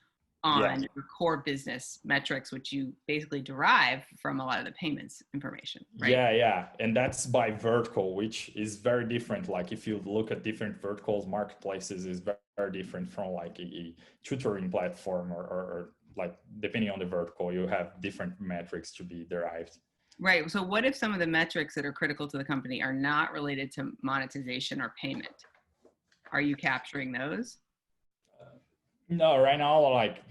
on your core business metrics, which you basically derive from a lot of the payments information, right? Yeah. And that's by vertical, which is very different. Like if you look at different verticals, marketplaces is very different from like a tutoring platform or like depending on the vertical, you have different metrics to be derived. Right. So what if some of the metrics that are critical to the company are not related to monetization or payment? Are you capturing those? No, right now, like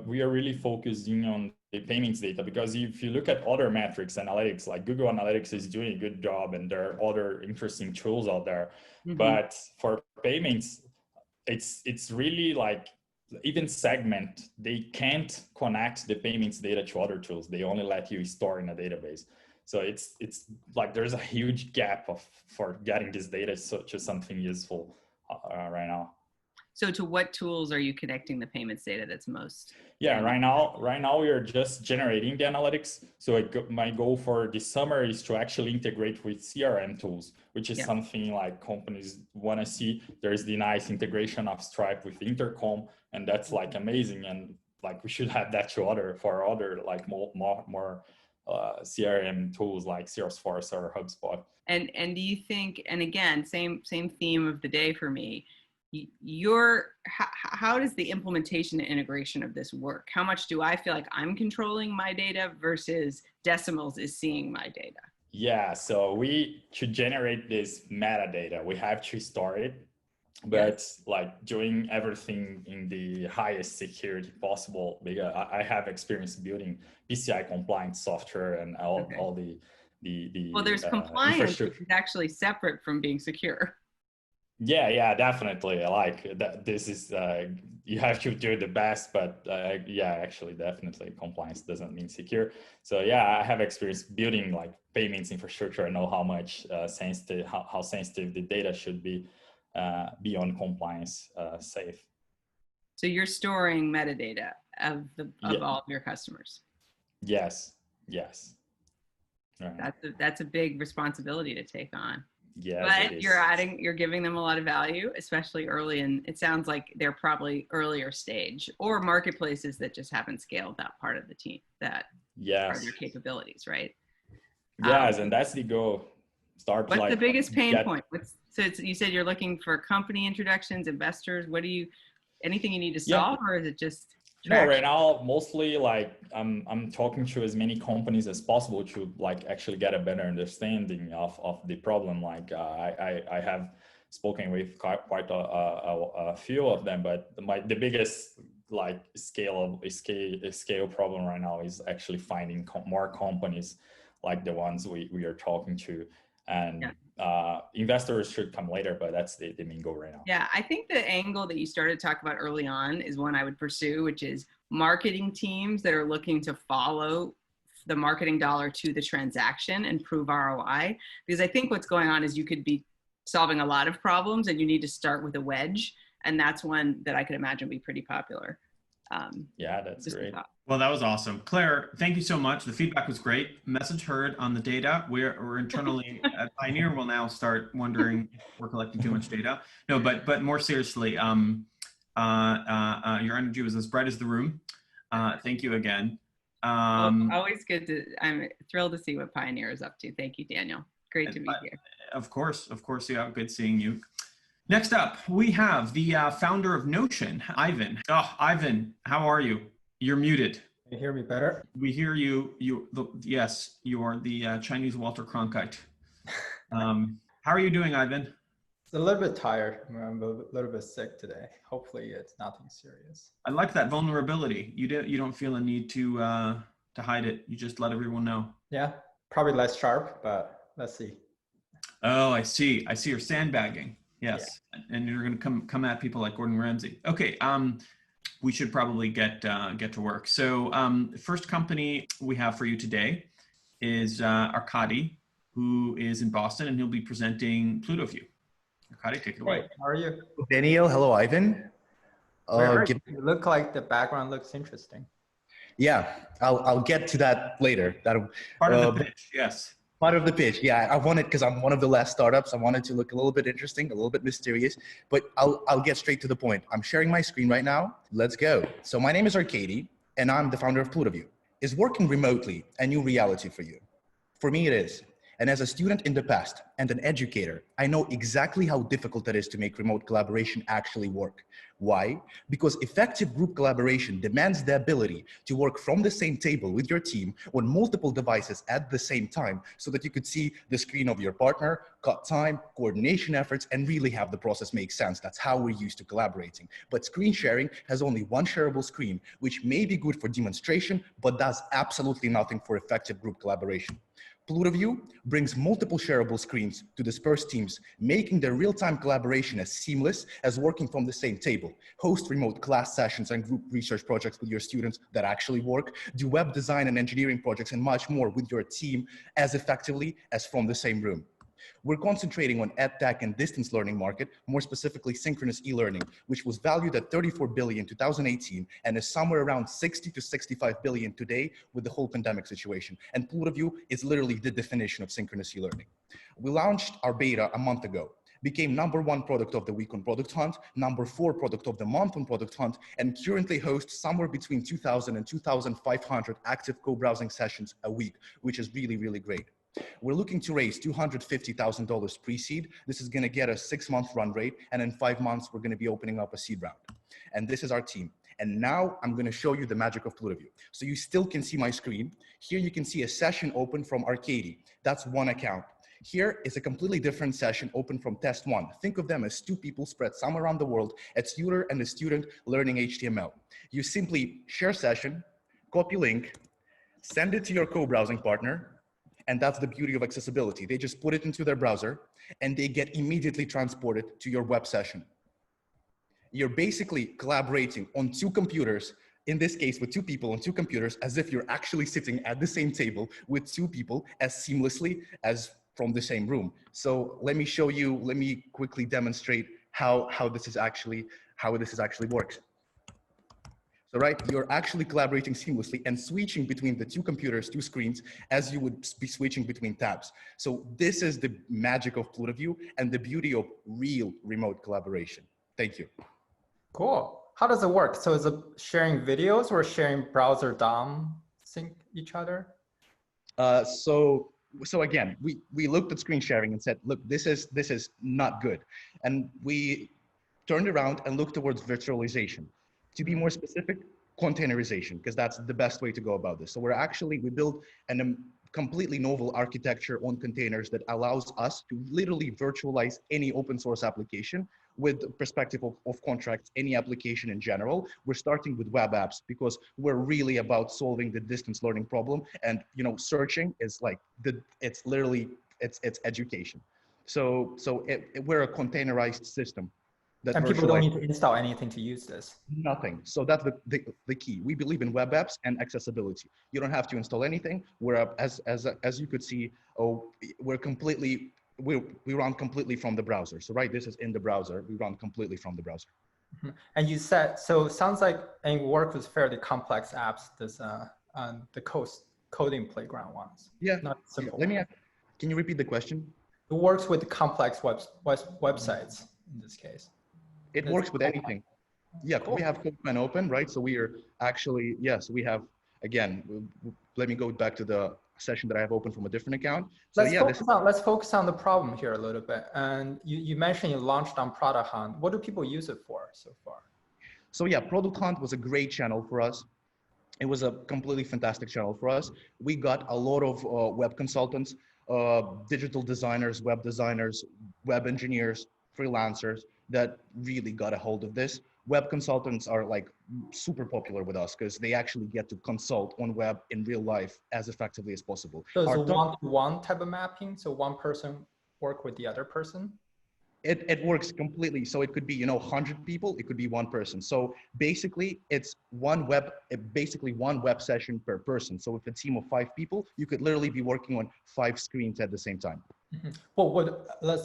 we are really focusing on the payments data, because if you look at other metrics, analytics, like Google Analytics is doing a good job and there are other interesting tools out there. Mm-hmm. But for payments, it's really like even Segment, they can't connect the payments data to other tools. They only let you store in a database. So it's like there's a huge gap for getting this data to something useful right now. So to what tools are you connecting the payments data that's most? Yeah, right now we are just generating the analytics. So my goal for this summer is to actually integrate with CRM tools, which is something like companies want to see. There's the nice integration of Stripe with Intercom, and that's like amazing. And like we should have that to other like more CRM tools like Salesforce or HubSpot. And do you think? And again, same theme of the day for me. How does the implementation and integration of this work? How much do I feel like I'm controlling my data versus Decimals is seeing my data? Yeah, so we should generate this metadata. We have to store it, but like doing everything in the highest security possible, because I have experience building PCI compliant software and all the well, there's compliance, which is actually separate from being secure. Yeah, definitely. I like that. This is you have to do the best, but actually, definitely, compliance doesn't mean secure. So I have experience building like payments infrastructure. I know how much sensitive, how sensitive the data should be beyond compliance safe. So you're storing metadata of all of your customers. Yes. Right. That's a big responsibility to take on. Yeah, but you're giving them a lot of value, especially early, and it sounds like they're probably earlier stage or marketplaces that just haven't scaled that part of the team that are their capabilities, right? Yes, and that's the goal. What's the biggest pain point? You said you're looking for company introductions, investors. Anything you need to solve, or is it just? No, right now, mostly like I'm talking to as many companies as possible to like actually get a better understanding of the problem. Like I have spoken with quite a few of them, but the biggest like scale problem right now is actually finding more companies like the ones we are talking to. And investors should come later, but that's the main goal right now. Yeah, I think the angle that you started to talk about early on is one I would pursue, which is marketing teams that are looking to follow the marketing dollar to the transaction and prove ROI. Because I think what's going on is you could be solving a lot of problems and you need to start with a wedge. And that's one that I could imagine be pretty popular. Yeah, that's great. Well, that was awesome. Claire, thank you so much. The feedback was great. Message heard on the data. We're internally at Pioneer. We'll now start wondering if we're collecting too much data. No, but more seriously, your energy was as bright as the room. Thank you again. Always good I'm thrilled to see what Pioneer is up to. Thank you, Daniel. Great to be here. Of course. Yeah, good seeing you. Next up, we have the founder of Notion, Ivan. Oh, Ivan, how are you? You're muted. Can you hear me better? We hear you. Yes, you are the Chinese Walter Cronkite. How are you doing, Ivan? It's a little bit tired. I'm a little bit sick today. Hopefully, it's nothing serious. I like that vulnerability. You don't feel a need to hide it. You just let everyone know. Yeah, probably less sharp, but let's see. Oh, I see. You're sandbagging. Yes, and you're going to come at people like Gordon Ramsay. Okay, we should probably get to work. So first company we have for you today is Arkadiy, who is in Boston, and he'll be presenting Plutoview. Arkadiy, take it away. Hey, how are you? Daniel, hello, Ivan. You look like the background looks interesting. Yeah, I'll get to that later. Part of the pitch, yes. Part of the pitch, yeah. I wanted, because I'm one of the last startups, I wanted to look a little bit interesting, a little bit mysterious, but I'll get straight to the point. I'm sharing my screen right now. Let's go. So my name is Arkadiy, and I'm the founder of Plutoview. Is working remotely a new reality for you? For me, it is. And as a student in the past and an educator, I know exactly how difficult it is to make remote collaboration actually work. Why? Because effective group collaboration demands the ability to work from the same table with your team on multiple devices at the same time so that you could see the screen of your partner, cut time, coordination efforts, and really have the process make sense. That's how we're used to collaborating. But screen sharing has only one shareable screen, which may be good for demonstration, but does absolutely nothing for effective group collaboration. Plutoview brings multiple shareable screens to disperse teams, making their real-time collaboration as seamless as working from the same table. Host remote class sessions and group research projects with your students that actually work. Do web design and engineering projects and much more with your team as effectively as from the same room. We're concentrating on EdTech and distance learning market, more specifically synchronous e-learning, which was valued at 34 billion in 2018 and is somewhere around 60 to 65 billion today with the whole pandemic situation. And Plutoview is literally the definition of synchronous e-learning. We launched our beta a month ago, became #1 product of the week on Product Hunt, #4 product of the month on Product Hunt, and currently hosts somewhere between 2,000 and 2,500 active co-browsing sessions a week, which is really, really great. We're looking to raise $250,000 pre-seed. This is going to get a 6-month run rate, and in 5 months, we're going to be opening up a seed round. And this is our team. And now I'm going to show you the magic of Plutoview. So you still can see my screen. Here you can see a session open from Arkadiy. That's one account. Here is a completely different session open from test 1. Think of them as 2 people spread somewhere around the world, a tutor and a student learning HTML. You simply share session, copy link, send it to your co-browsing partner, and that's the beauty of accessibility. They just put it into their browser and they get immediately transported to your web session. You're basically collaborating on 2 computers, in this case with 2 people on 2 computers, as if you're actually sitting at the same table with 2 people as seamlessly as from the same room. So let me show you, let me quickly demonstrate how this is actually works. So right, you're actually collaborating seamlessly and switching between the 2 computers, 2 screens, as you would be switching between tabs. So this is the magic of Plutoview and the beauty of real remote collaboration. Thank you. Cool. How does it work? So is it sharing videos or sharing browser DOM sync each other? So again, we looked at screen sharing and said, look, this is not good. And we turned around and looked towards virtualization. To be more specific, containerization, because that's the best way to go about this. So we built a completely novel architecture on containers that allows us to literally virtualize any open source application with the perspective of contracts, any application in general. We're starting with web apps because we're really about solving the distance learning problem. And searching is like, it's education. So we're a containerized system. And people don't need to install anything to use this. Nothing. So that's the key. We believe in web apps and accessibility. You don't have to install anything. We're as you could see, we run completely from the browser. So right, this is in the browser. We run completely from the browser. Mm-hmm. And you said, so it sounds like and you work with fairly complex apps. This the coding playground ones. Yeah. Not simple. Let me ask, can you repeat the question? It works with complex websites in this case. It works with anything. Yeah, cool. We have Postman open, right? So we are actually, yes, we have, again, let me go back to the session that I have open from a different account. So let's focus on the problem here a little bit. And you mentioned you launched on Product Hunt. What do people use it for so far? So yeah, Product Hunt was a great channel for us. It was a completely fantastic channel for us. We got a lot of web consultants, digital designers, web engineers, freelancers that really got a hold of this. Web consultants are like super popular with us because they actually get to consult on web in real life as effectively as possible. So it's a one-to-one type of mapping? So one person work with the other person? It works completely. So it could be, 100 people, it could be 1 person. So basically it's one web session per person. So if a team of 5 people, you could literally be working on 5 screens at the same time. Mm-hmm. Well,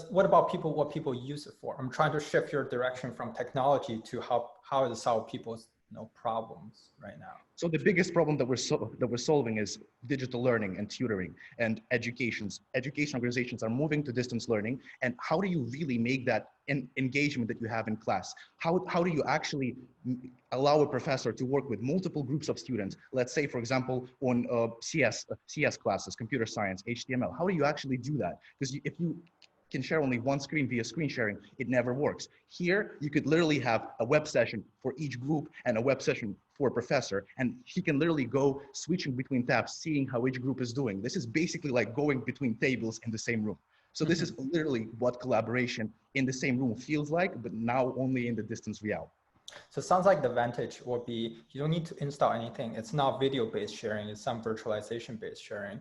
what about what people use it for? I'm trying to shift your direction from technology to how to solve people's problems right now? So the biggest problem that we're solving is digital learning and tutoring and education organizations are moving to distance learning. And how do you really make that engagement that you have in class? How do you actually allow a professor to work with multiple groups of students? Let's say, for example, on CS classes, computer science, HTML. How do you actually do that? Because if you can share only one screen via screen sharing, it never works. Here, you could literally have a web session for each group and a web session for a professor, and he can literally go switching between tabs, seeing how each group is doing. This is basically like going between tables in the same room. So this is literally what collaboration in the same room feels like, but now only in the distance reality. So it sounds like the advantage will be, you don't need to install anything. It's not video-based sharing, it's some virtualization-based sharing.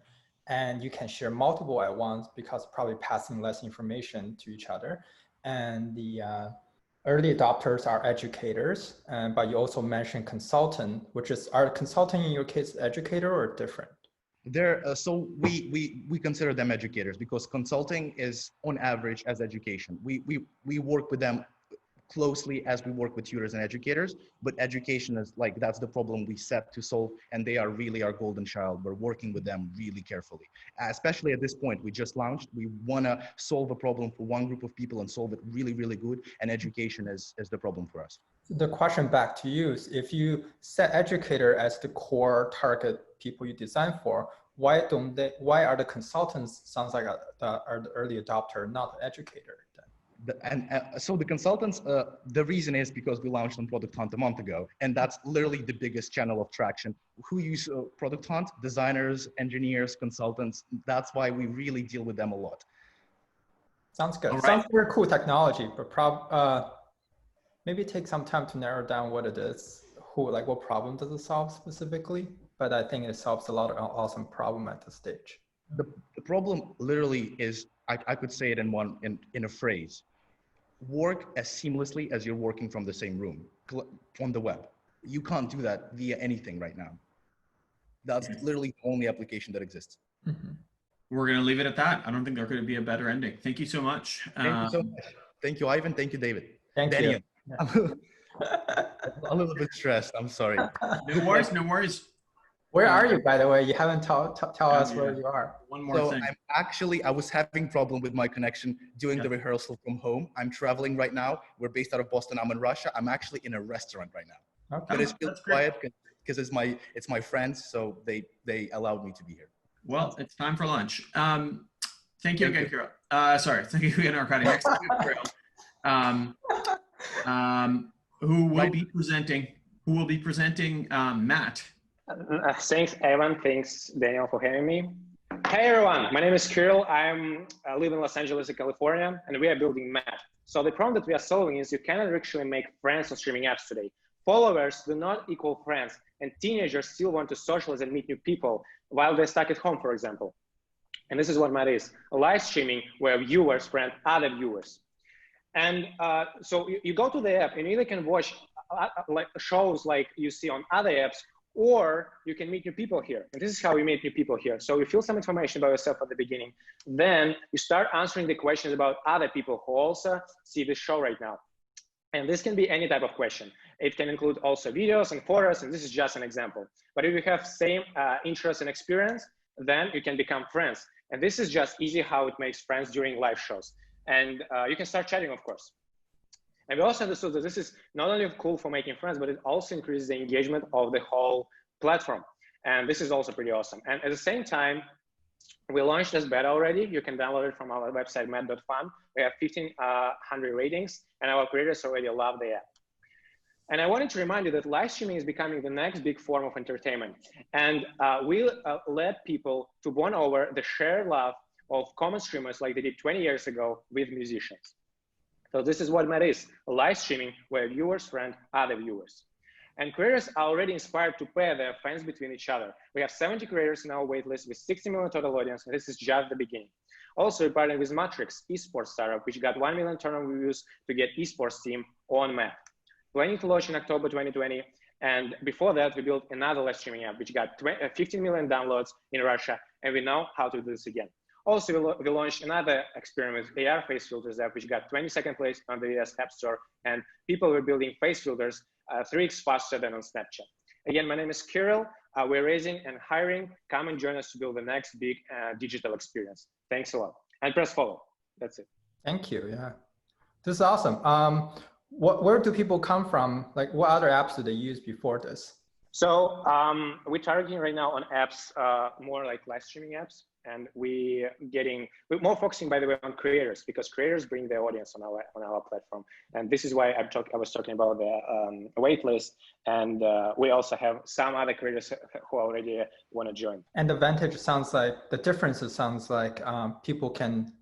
And you can share multiple at once because probably passing less information to each other. And the early adopters are educators, but you also mentioned consultant, which is, are consultant in your case educator or different? So we consider them educators because consulting is on average as education. We work with them closely as we work with tutors and educators, but education is like, that's the problem we set to solve, and they are really our golden child. We're working with them really carefully, especially at this point. We just launched. We want to solve a problem for one group of people and solve it really, really good, and education is the problem for us. The question back to you is, if you set educator as the core target people you design for, why are the consultants, sounds like are the early adopter, not the educator? So the consultants, the reason is because we launched on Product Hunt a month ago, and that's literally the biggest channel of traction. Who use Product Hunt? Designers, engineers, consultants. That's why we really deal with them a lot. Sounds good. Right. Sounds very cool technology, but maybe take some time to narrow down what it is. What problem does it solve specifically? But I think it solves a lot of awesome problem at this stage. The problem literally is, I could say it in a phrase: work as seamlessly as you're working from the same room on the web. You can't do that via anything right now. That's literally the only application that exists. Mm-hmm. We're going to leave it at that. I don't think there could be a better ending. Thank you so much. Thank you so much. Thank you, Ivan. Thank you, David. Thank you. A little bit stressed. I'm sorry. No worries. No worries. Where are you, by the way? You haven't tell us where you are. One more thing. I was having problem with my connection doing the rehearsal from home. I'm traveling right now. We're based out of Boston. I'm in Russia. I'm actually in a restaurant right now. Okay. But it's still quiet because it's my friends, so they allowed me to be here. Well, it's time for lunch. Thank you again, Kirill. Sorry, thank you again, Arkadiy. Next to Kirill. Who will be presenting? Matt. Thanks, Evan. Thanks, Daniel, for having me. Hey, everyone. My name is Kirill. I live in Los Angeles, California, and we are building Math. So the problem that we are solving is you cannot actually make friends on streaming apps today. Followers do not equal friends, and teenagers still want to socialize and meet new people while they're stuck at home, for example. And this is what Math is: a live streaming where viewers friend other viewers. And so you go to the app, and you either can watch like shows like you see on other apps, or you can meet new people here. And this is how we meet new people here. So you fill some information about yourself at the beginning. Then you start answering the questions about other people who also see the show right now. And this can be any type of question. It can include also videos and photos, and this is just an example. But if you have same interest and experience, then you can become friends. And this is just easy how it makes friends during live shows. And you can start chatting, of course. And we also understood that this is not only cool for making friends, but it also increases the engagement of the whole platform. And this is also pretty awesome. And at the same time, we launched this beta already. You can download it from our website, math.fun. We have 1,500 ratings, and our creators already love the app. And I wanted to remind you that live streaming is becoming the next big form of entertainment. And we let people to bond over the shared love of common streamers like they did 20 years ago with musicians. So this is what Math is: live streaming where viewers friend other viewers. And creators are already inspired to pair their fans between each other. We have 70 creators in our waitlist with 60 million total audience, and this is just the beginning. Also, we partnered with Matrix, esports startup, which got 1 million total reviews to get esports team on Math. Planning to launch in October 2020. And before that, we built another live streaming app, which got 15 million downloads in Russia, and we know how to do this again. Also, we launched another experiment with AR face filters app, which got 22nd place on the US App Store, and people were building face filters 3x faster than on Snapchat. Again, my name is Kirill. We're raising and hiring. Come and join us to build the next big digital experience. Thanks a lot. And press follow. That's it. Thank you. Yeah, this is awesome. Where do people come from? Like, what other apps do they use before this? So we're targeting right now on apps, more like live streaming apps. And we're more focusing, by the way, on creators, because creators bring their audience on our platform. And this is why I was talking about the wait list. And we also have some other creators who already want to join. And the advantage sounds like, the differences sounds like people can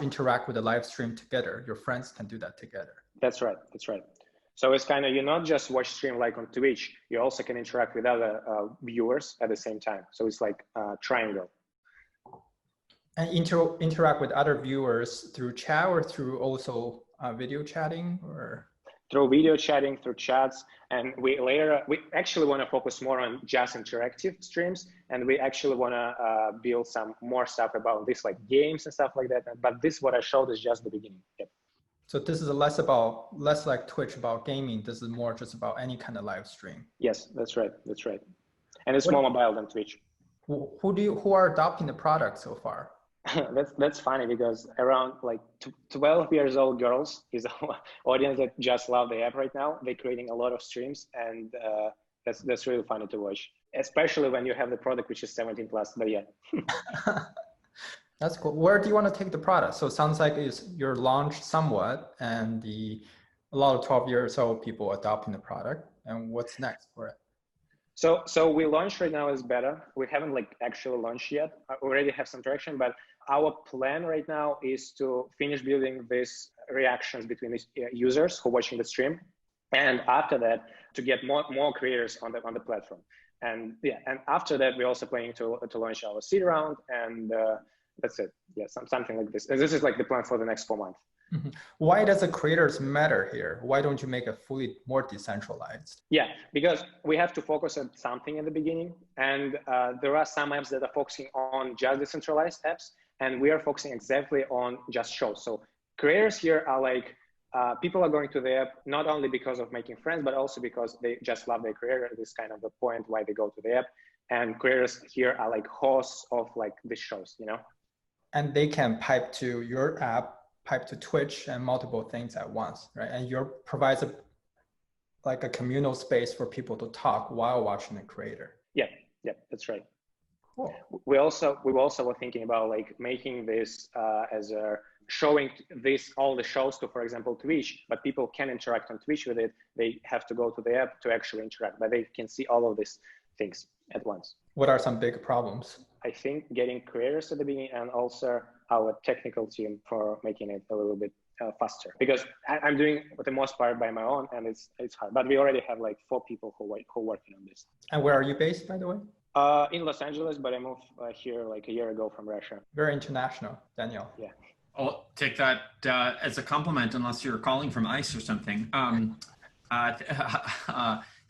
interact with the live stream together. Your friends can do that together. That's right. That's right. So it's kind of, you not just watch stream like on Twitch, you also can interact with other viewers at the same time. So it's like a triangle. And interact with other viewers through chat or through also video chatting, or? Through video chatting, through chats. And we actually want to focus more on just interactive streams. And we actually want to build some more stuff about this, like games and stuff like that. But this, what I showed, is just the beginning. Yep. So this is less like Twitch about gaming. This is more just about any kind of live stream. Yes, that's right. That's right. And it's more mobile than Twitch. Who are adopting the product so far? That's funny, because around like 12 years old girls is an audience that just love the app right now. They're creating a lot of streams, and that's really funny to watch, especially when you have the product which is 17 plus. But yeah. That's cool. Where do you want to take the product? So it sounds like you're launched somewhat, and a lot of 12 years old people adopting the product. And what's next for it? So we launched right now as beta. We haven't like actually launched yet. I already have some traction, but our plan right now is to finish building these reactions between these users who are watching the stream, and after that to get more creators on the platform. And yeah, and after that we're also planning to launch our seed round, and that's it. Yeah, something like this. And this is like the plan for the next 4 months. Mm-hmm. Why does the creators matter here? Why don't you make it fully more decentralized? Yeah, because we have to focus on something in the beginning. And there are some apps that are focusing on just decentralized apps. And we are focusing exactly on just shows. So creators here are like, people are going to the app not only because of making friends, but also because they just love their creator. This is kind of the point why they go to the app. And creators here are like hosts of like these shows, you know? And they can pipe to your app, pipe to Twitch, and multiple things at once, right? And your provides like a communal space for people to talk while watching the creator. Yeah, that's right. Cool. We also were thinking about like making this as a showing all the shows to, for example, Twitch, but people can interact on Twitch with it. They have to go to the app to actually interact, but they can see all of these things at once. What are some big problems? I think getting creators at the beginning, and also our technical team for making it a little bit faster, because I'm doing for the most part by my own, and it's hard, but we already have like 4 people who are working on this. And where are you based, by the way? In Los Angeles, but I moved here like a year ago from Russia. Very international, Daniel. Yeah. I'll take that as a compliment, unless you're calling from ICE or something.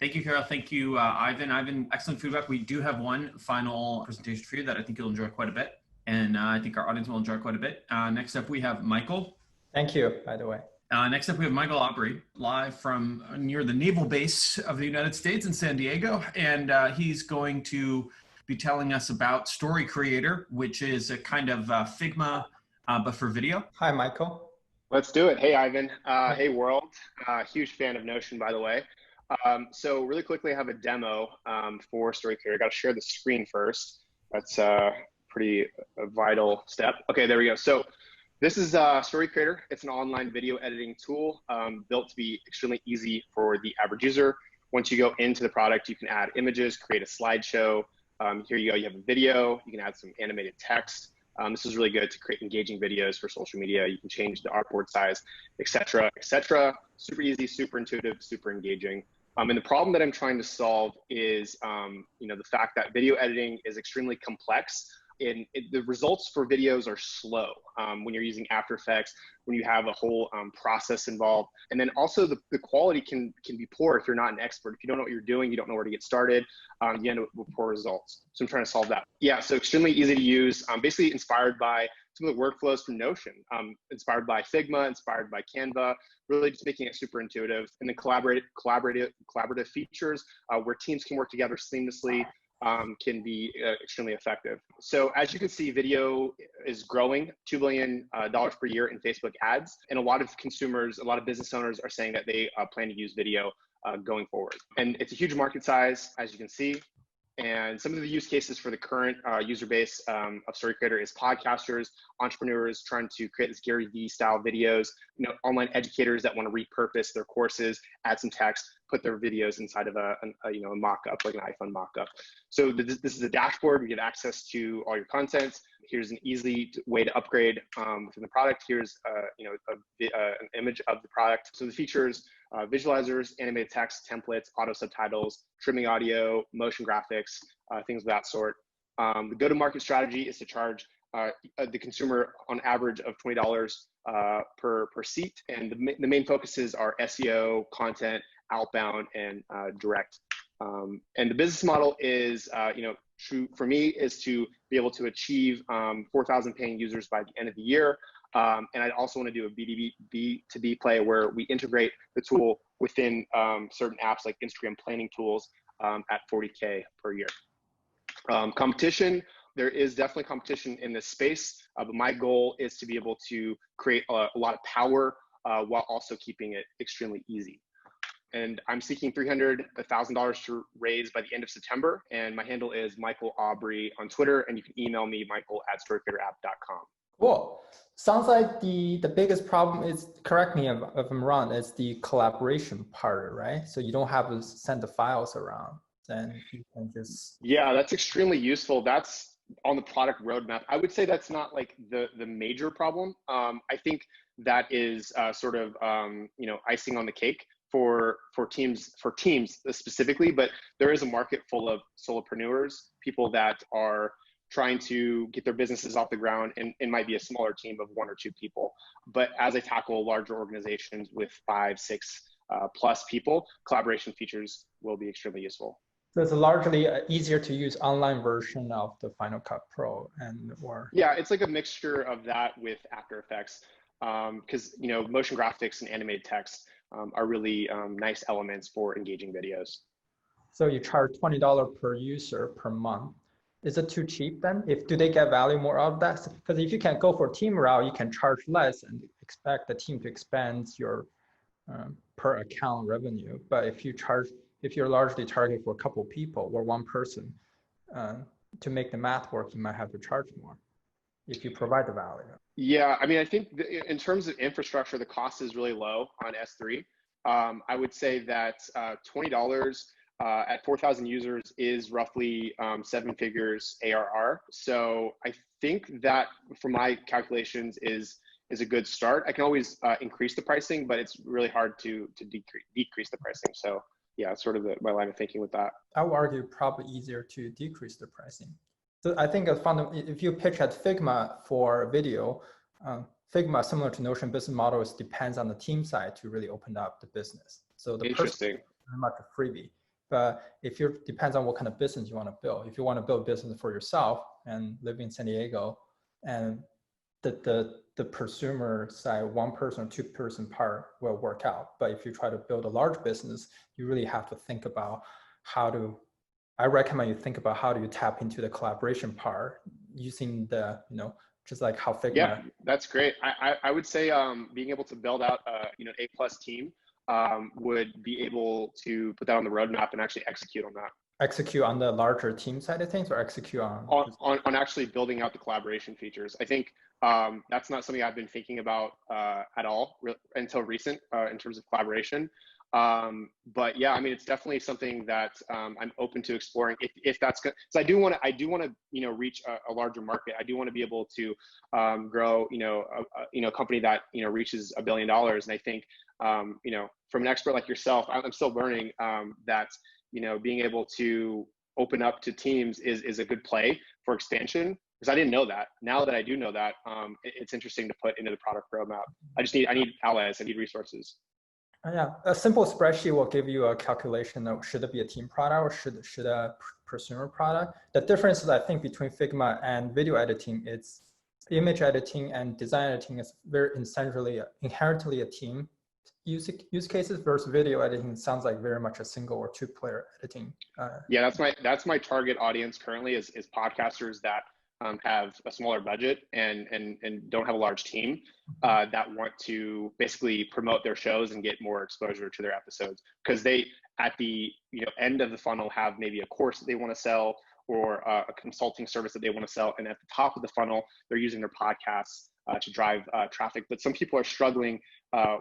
Thank you, Kirill. Thank you, Ivan. Ivan, excellent feedback. We do have one final presentation for you that I think you'll enjoy quite a bit. And I think our audience will enjoy quite a bit. Next up, we have Michael. Thank you, by the way. Next up, we have Michael Aubry, live from near the naval base of the United States in San Diego. And he's going to be telling us about Story Creator, which is a kind of Figma, but for video. Hi, Michael. Let's do it. Hey, Ivan. Hey, world. Huge fan of Notion, by the way. So really quickly, I have a demo for Story Creator. I got to share the screen first. That's pretty vital step. Okay, there we go. So this is Story Creator. It's an online video editing tool built to be extremely easy for the average user. Once you go into the product, you can add images, create a slideshow. Here you go. You have a video. You can add some animated text. This is really good to create engaging videos for social media. You can change the artboard size, etc., etc. Super easy, super intuitive, super engaging. And the problem that I'm trying to solve is, the fact that video editing is extremely complex. And the results for videos are slow when you're using After Effects, when you have a whole process involved. And then also the quality can be poor if you're not an expert. If you don't know what you're doing, you don't know where to get started, you end up with poor results. So I'm trying to solve that. Yeah, so extremely easy to use, basically inspired by some of the workflows from Notion, inspired by Figma, inspired by Canva, really just making it super intuitive. And then collaborative features where teams can work together seamlessly can be extremely effective. So as you can see, video is growing, $2 billion per year in Facebook ads. And a lot of consumers, a lot of business owners are saying that they plan to use video going forward. And it's a huge market size, as you can see. And some of the use cases for the current user base of Story Creator is podcasters, entrepreneurs trying to create this Gary Vee style videos, online educators that want to repurpose their courses, add some text, put their videos inside of a mock-up, like an iPhone mock-up. So this is a dashboard. We get access to all your content. Here's an easy way to upgrade within the product. Here's an image of the product. So the features: visualizers, animated text, templates, auto subtitles, trimming audio, motion graphics, things of that sort. The go-to-market strategy is to charge the consumer on average of $20 per seat, and the main focuses are SEO, content, outbound, and direct. And the business model is, for me, is to be able to achieve 4,000 paying users by the end of the year. And I also want to do a B2B play where we integrate the tool within certain apps like Instagram planning tools at 40K per year. Competition, there is definitely competition in this space, but my goal is to be able to create a lot of power while also keeping it extremely easy. And I'm seeking $300,000 to raise by the end of September. And my handle is Michael Aubry on Twitter, and you can email me, michael@storycreatораpp.com. Cool. Sounds like the biggest problem is, correct me if I'm wrong, is the collaboration part, right? So you don't have to send the files around, then you can just... Yeah, that's extremely useful. That's on the product roadmap. I would say that's not like the major problem. I think that is sort of, icing on the cake for teams specifically, but there is a market full of solopreneurs, people that are trying to get their businesses off the ground, and it might be a smaller team of 1 or 2 people. But as I tackle larger organizations with 5, 6 plus people, collaboration features will be extremely useful. So it's a largely easier to use online version of the Final Cut Pro Yeah, it's like a mixture of that with After Effects, because motion graphics and animated text are really nice elements for engaging videos. So you charge $20 per user per month. Is it too cheap then? Do they get value more out of that? Because if you can go for team route, you can charge less and expect the team to expand your per account revenue. But if you're largely targeted for a couple of people or 1 person, to make the math work, you might have to charge more if you provide the value. Yeah, I mean, I think in terms of infrastructure, the cost is really low on S3. I would say that $20 at 4,000 users is roughly 7 figures ARR. So I think that, for my calculations, is a good start. I can always increase the pricing, but it's really hard to decrease the pricing. So yeah, it's sort of my line of thinking with that. I would argue probably easier to decrease the pricing. So I think if you pitch at Figma for video, Figma, similar to Notion business models, depends on the team side to really open up the business. So the person is very much a freebie. But if it depends on what kind of business you want to build. If you want to build business for yourself and live in San Diego, and the prosumer side, 1 person or 2 person part will work out. But if you try to build a large business, you really have to think about I recommend you think about how do you tap into the collaboration part using the, just like how Figma. Yeah, that's great. I would say being able to build out an A+ team would be able to put that on the roadmap and actually execute on that. Execute on the larger team side of things, or execute on actually building out the collaboration features. I think that's not something I've been thinking about at all until recent in terms of collaboration. But yeah, I mean, it's definitely something that I'm open to exploring if that's good. So I do want to reach a larger market. I do want to be able to grow a company that reaches $1 billion. And I think from an expert like yourself, I'm still learning that being able to open up to teams is a good play for expansion, because I didn't know that. Now that I do know that, it's interesting to put into the product roadmap. I need allies. I need resources. Yeah, a simple spreadsheet will give you a calculation of should it be a team product or should a prosumer product. The difference is, I think, between Figma and video editing, it's Image editing and design editing is very inherently a team. Use cases versus video editing sounds like very much a single or two-player editing. Yeah, that's my target audience currently is podcasters that have a smaller budget and don't have a large team that want to basically promote their shows and get more exposure to their episodes, because they at the end of the funnel have maybe a course that they want to sell or a consulting service that they want to sell, and at the top of the funnel they're using their podcasts to drive traffic. But some people are struggling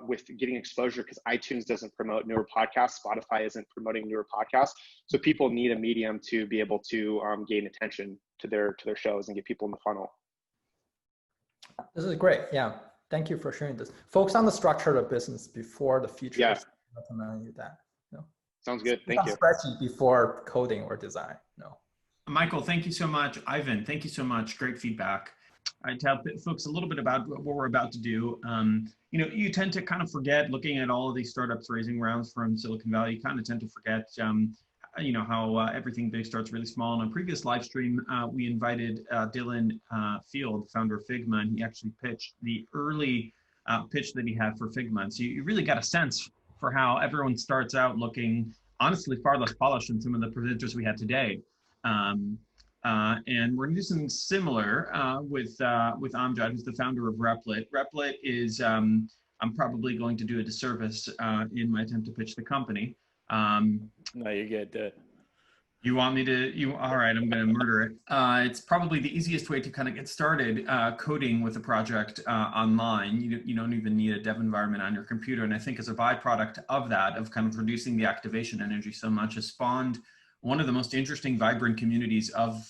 with getting exposure because iTunes doesn't promote newer podcasts, Spotify isn't promoting newer podcasts, so people need a medium to be able to gain attention to their shows and get people in the funnel. This is great. Yeah, thank you for sharing this. Focus on the structure of the business before the features. Yeah. Recommend you that. No. Sounds good. Thank you. Spreadsheet before coding or design. No. Michael, thank you so much. Ivan, thank you so much. Great feedback. I tell folks a little bit about what we're about to do. You tend to kind of forget, looking at all of these startups raising rounds from Silicon Valley, you kind of tend to forget, how everything big starts really small. In a previous live stream, we invited Dylan Field, founder of Figma, and he actually pitched the early pitch that he had for Figma. And so you really got a sense for how everyone starts out looking, honestly, far less polished than some of the presenters we had today. And we're going to do something similar with Amjad, who's the founder of Repl.it. Repl.it is, I'm probably going to do a disservice in my attempt to pitch the company. No, you're good. You want me to, all right, I'm going to murder it. It's probably the easiest way to kind of get started coding with a project online. You don't even need a dev environment on your computer. And I think as a byproduct of that, of kind of reducing the activation energy so much, has spawned one of the most interesting, vibrant communities of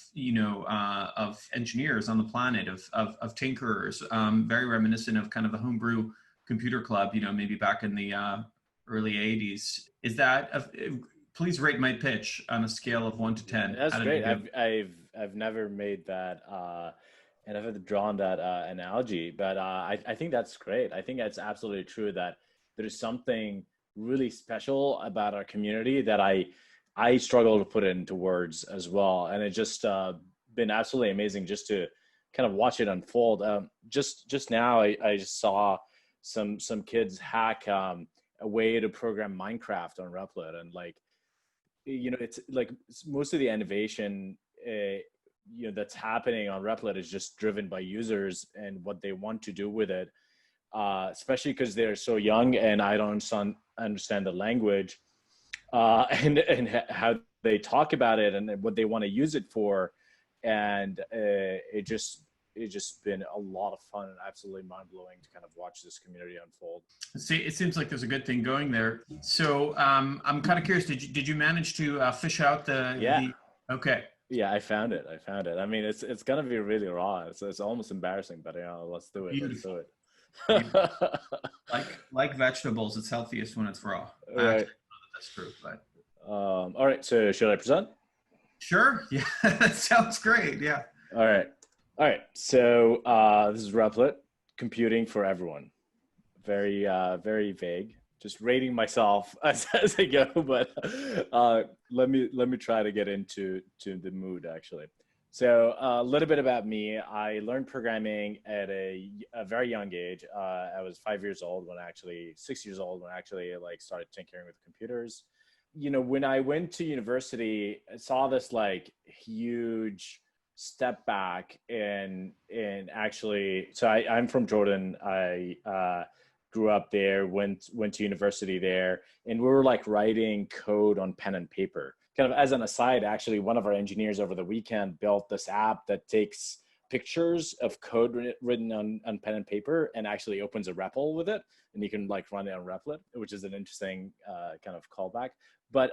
engineers on the planet, of tinkerers, very reminiscent of kind of the homebrew computer club, maybe back in the early 80s. Is that, please rate my pitch on a scale of 1 to 10. That's great. I've never made that, and I've never drawn that analogy, but I think that's great. I think that's absolutely true that there is something really special about our community that I struggle to put it into words as well. And it's just been absolutely amazing just to kind of watch it unfold. Just now, I just saw some kids hack a way to program Minecraft on Repl.it. And it's like most of the innovation, that's happening on Repl.it is just driven by users and what they want to do with it, especially because they're so young and I don't understand the language. And how they talk about it and what they want to use it for, and it's just been a lot of fun and absolutely mind-blowing to kind of watch this community unfold. See, it seems like there's a good thing going there. So I'm kind of curious. Did you manage to fish out the? Okay. Yeah, I found it. I mean, it's gonna be really raw. It's almost embarrassing, but let's do it. Beautiful. Let's do it. like vegetables, it's healthiest when it's raw. Right. That's true, but all right, so should I present? Sure. Yeah, that sounds great. Yeah. All right, so this is Repl.it, computing for everyone. Very very vague, just rating myself as I go, but let me try to get into the mood actually. So a little bit about me. I learned programming at a very young age. I was 6 years old when I actually started tinkering with computers. When I went to university, I saw this huge step back in actually. So I'm from Jordan. I grew up there, went to university there, and we were writing code on pen and paper. Kind of as an aside, actually, one of our engineers over the weekend built this app that takes pictures of code written on pen and paper and actually opens a REPL with it. And you can run it on Repl.it, which is an interesting kind of callback. But,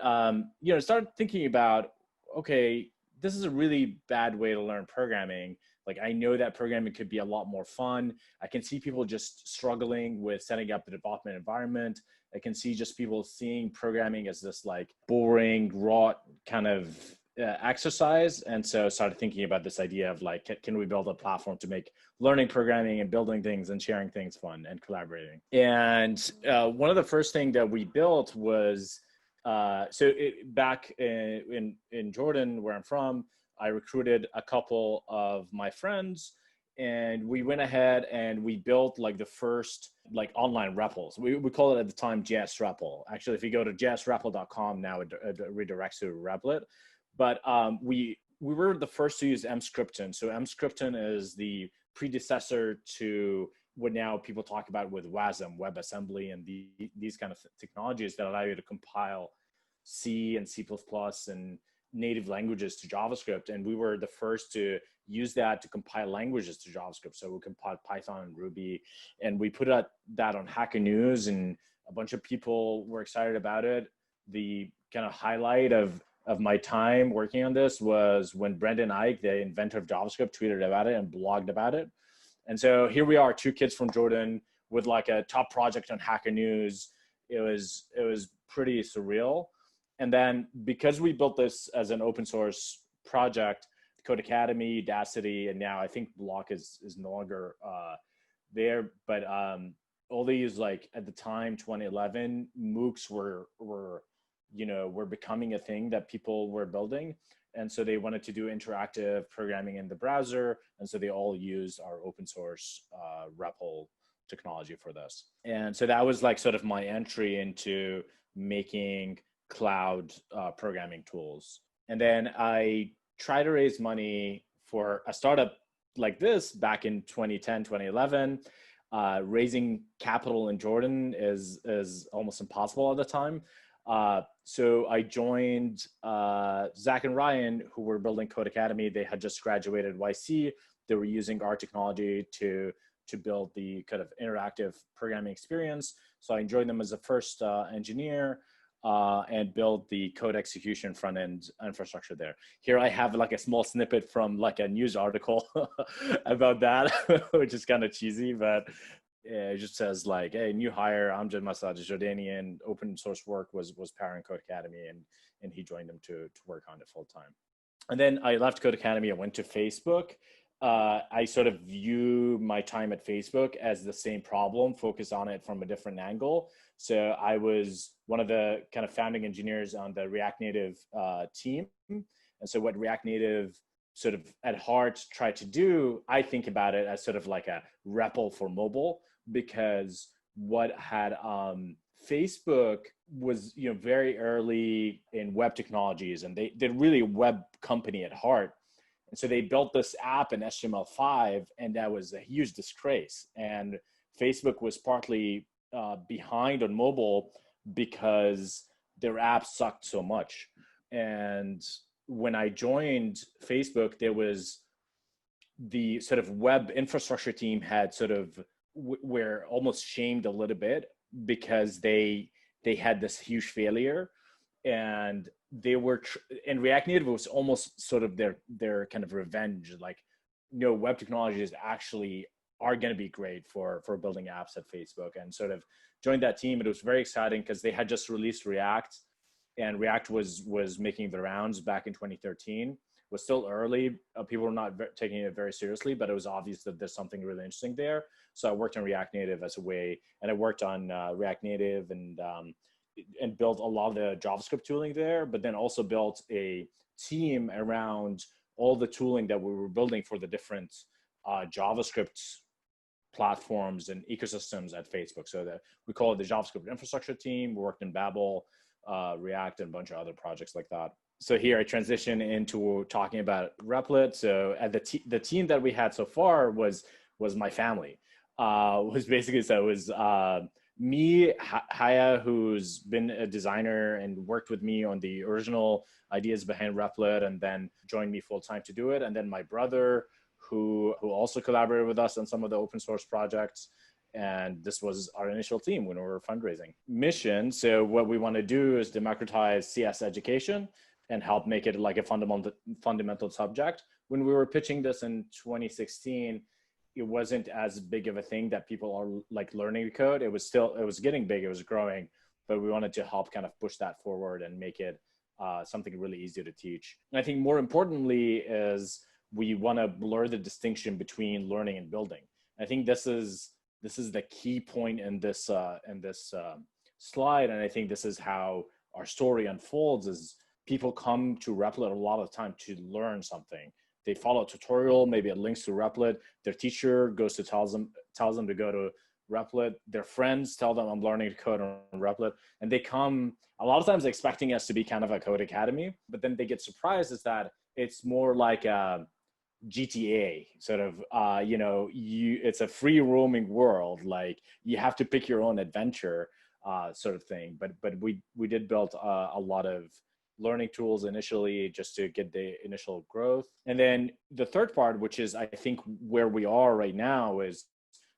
started thinking about, okay, this is a really bad way to learn programming. I know that programming could be a lot more fun. I can see people just struggling with setting up the development environment. I can see just people seeing programming as this boring, raw kind of exercise. And so I started thinking about this idea of can we build a platform to make learning programming and building things and sharing things fun and collaborating. And one of the first things that we built was, back in Jordan, where I'm from, I recruited a couple of my friends and we went ahead and we built like the first like online REPLs. We call it at the time JS REPL. Actually, if you go to jsrepl.com now, it redirects to Repl.it. But we were the first to use Emscripten. So Emscripten is the predecessor to what now people talk about with WASM, WebAssembly, and these kind of technologies that allow you to compile C and C++ and native languages to JavaScript. And we were the first to use that to compile languages to JavaScript. So we compiled Python and Ruby, and we put that on Hacker News, and a bunch of people were excited about it. The kind of highlight of my time working on this was when Brendan Eich, the inventor of JavaScript, tweeted about it and blogged about it. And so here we are, two kids from Jordan with like a top project on Hacker News. It was pretty surreal. And then because we built this as an open source project, Code Academy, Udacity, and now I think Block is no longer there. But all these, like at the time, 2011, MOOCs were becoming a thing that people were building. And so they wanted to do interactive programming in the browser. And so they all used our open source REPL technology for this. And so that was like sort of my entry into making cloud programming tools. And then I tried to raise money for a startup like this back in 2010, 2011. Raising capital in Jordan is almost impossible at the time. So I joined Zach and Ryan, who were building Code Academy. They had just graduated YC. They were using our technology to build the kind of interactive programming experience. So I joined them as a first engineer and built the code execution front end infrastructure there. Here I have like a small snippet from like a news article about that, which is kind of cheesy, but it just says like, hey, new hire, Amjad Masad, Jordanian, open source work was powering Code Academy, and he joined them to work on it full time. And then I left Code Academy, I went to Facebook. I sort of view my time at Facebook as the same problem, focus on it from a different angle. So I was one of the kind of founding engineers on the React Native team. And so what React Native sort of at heart tried to do, I think about it as sort of like a REPL for mobile, because what had Facebook was very early in web technologies, and they're really a web company at heart. And so they built this app in HTML5, and that was a huge disgrace. And Facebook was partly behind on mobile because their app sucked so much. And when I joined Facebook, there was the sort of web infrastructure team had sort of were almost shamed a little bit because they had this huge failure, and they were and React Native was almost sort of their kind of revenge, like web technologies actually are going to be great for building apps at Facebook, and sort of joined that team. It was very exciting because they had just released React, and React was making the rounds back in 2013. It was still early. People were not taking it very seriously, but it was obvious that there's something really interesting there. So I worked on React Native as a way, and I worked on React Native and built a lot of the JavaScript tooling there, but then also built a team around all the tooling that we were building for the different JavaScript platforms and ecosystems at Facebook. So that we call it the JavaScript infrastructure team. We worked in Babel, React, and a bunch of other projects like that. So here I transition into talking about Repl.it. So at the team that we had so far was my family. Was basically, so it was me, Haya, who's been a designer and worked with me on the original ideas behind Repl.it, and then joined me full time to do it. And then my brother, who also collaborated with us on some of the open source projects. And this was our initial team when we were fundraising. Mission, so what we want to do is democratize CS education and help make it like a fundamental subject. When we were pitching this in 2016, it wasn't as big of a thing that people are like learning to code. It was getting big, it was growing, but we wanted to help kind of push that forward and make it something really easy to teach. And I think more importantly is we want to blur the distinction between learning and building. I think this is the key point in this slide, and I think this is how our story unfolds. Is people come to Repl.it a lot of the time to learn something, they follow a tutorial, maybe it links to Repl.it. Their teacher goes to tells them to go to Repl.it. Their friends tell them I'm learning to code on Repl.it, and they come a lot of times expecting us to be kind of a code academy, but then they get surprised is that it's more like a GTA sort of, it's a free roaming world. Like you have to pick your own adventure sort of thing. But we did build a lot of learning tools initially just to get the initial growth. And then the third part, which is I think where we are right now, is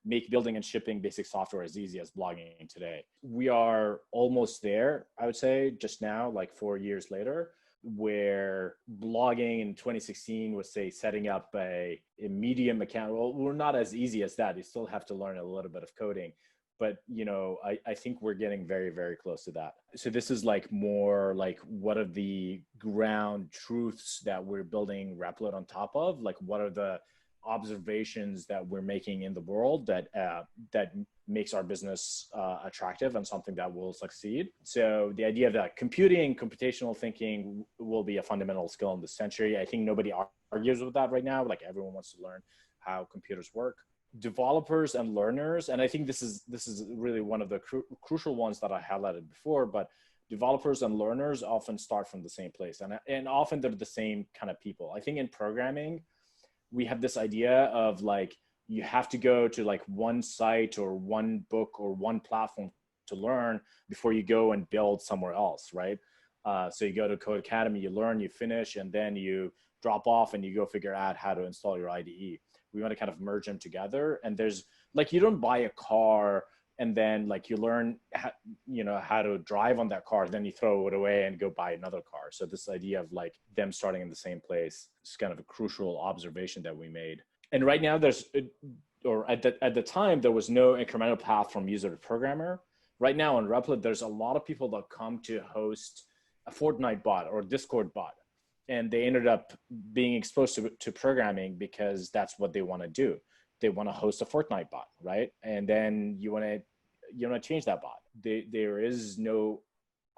make building and shipping basic software as easy as blogging today. We are almost there, I would say, just now, like 4 years later, where blogging in 2016 was, say, setting up a Medium account. Well, we're not as easy as that. You still have to learn a little bit of coding. But, I think we're getting very, very close to that. So this is like more like what are the ground truths that we're building Repl.it on top of? Like what are the observations that we're making in the world that makes our business attractive and something that will succeed. So the idea that computational thinking will be a fundamental skill in this century. I think nobody argues with that right now. Like everyone wants to learn how computers work. Developers and learners, and I think this is really one of the crucial ones that I highlighted before, but developers and learners often start from the same place, and often they're the same kind of people. I think in programming, we have this idea of like, you have to go to like one site or one book or one platform to learn before you go and build somewhere else, right? So you go to Code Academy, you learn, you finish, and then you drop off and you go figure out how to install your IDE. We want to kind of merge them together. And there's like, you don't buy a car and then like you learn how to drive on that car, then you throw it away and go buy another car. So this idea of like them starting in the same place is kind of a crucial observation that we made. And right now at the time, there was no incremental path from user to programmer. Right now on Repl.it, there's a lot of people that come to host a Fortnite bot or Discord bot. And they ended up being exposed to programming because that's what they want to do. They want to host a Fortnite bot, right? And then you want to change that bot. There is no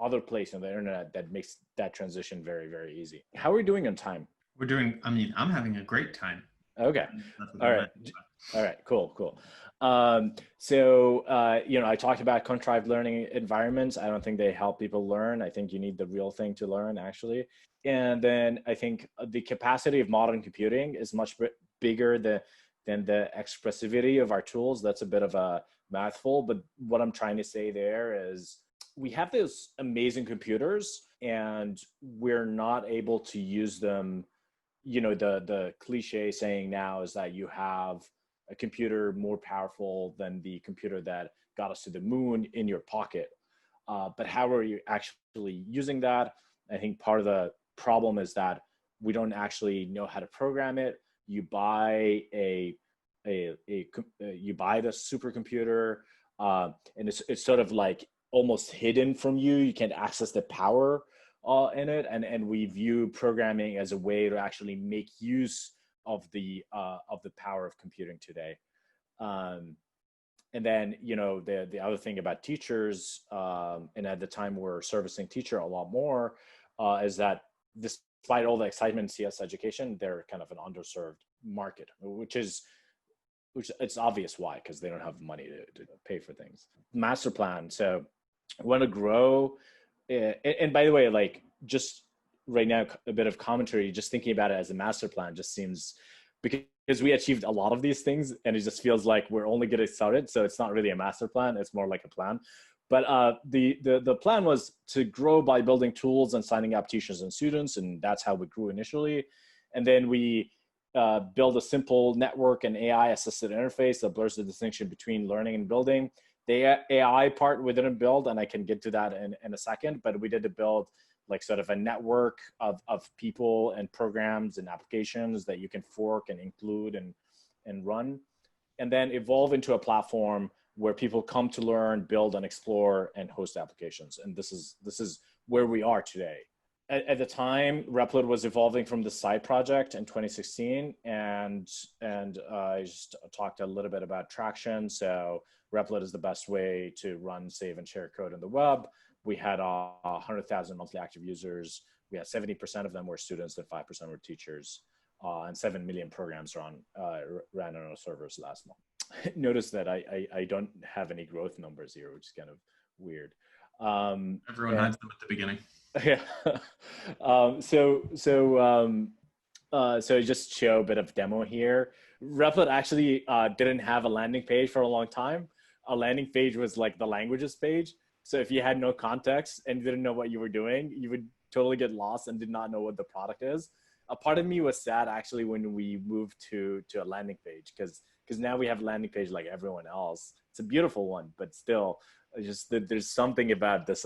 other place on the internet that makes that transition very, very easy. How are we doing on time? I'm having a great time. Okay. All right. Cool. I talked about contrived learning environments. I don't think they help people learn. I think you need the real thing to learn, actually. And then I think the capacity of modern computing is much bigger than the expressivity of our tools. That's a bit of a mouthful, but what I'm trying to say there is we have those amazing computers and we're not able to use them. The cliche saying now is that you have a computer more powerful than the computer that got us to the moon in your pocket. But how are you actually using that? I think part of the problem is that we don't actually know how to program it. You buy you buy the supercomputer, and it's sort of like almost hidden from you. You can't access the power in it, and we view programming as a way to actually make use of the power of computing today. And then the other thing about teachers, and at the time we're servicing teacher a lot more, is that despite all the excitement in CS education, they're kind of an underserved market, which it's obvious why, because they don't have money to pay for things. Master plan. So want to grow. And by the way, like just right now, a bit of commentary, just thinking about it as a master plan just seems, because we achieved a lot of these things and it just feels like we're only getting started. So it's not really a master plan. It's more like a plan. But the plan was to grow by building tools and signing up teachers and students. And that's how we grew initially. And then we build a simple network and AI assisted interface that blurs the distinction between learning and building. The AI part we didn't build, and I can get to that in a second, but we did build like sort of a network of people and programs and applications that you can fork and include and run, and then evolve into a platform where people come to learn, build and explore and host applications. And this is where we are today. At the time, Repl.it was evolving from the side project in 2016, and I just talked a little bit about traction. So Repl.it is the best way to run, save, and share code in the web. We had 100,000 monthly active users. We had 70% of them were students and 5% were teachers. and 7 million programs ran on our servers last month. Notice that I don't have any growth numbers here, which is kind of weird. Everyone hides them at the beginning. Yeah. So just show a bit of demo here. Repl.it actually didn't have a landing page for a long time. A landing page was like the languages page. So if you had no context and didn't know what you were doing, you would totally get lost and did not know what the product is. A part of me was sad actually when we moved to a landing page because now we have a landing page like everyone else. It's a beautiful one, but still, just there's something about this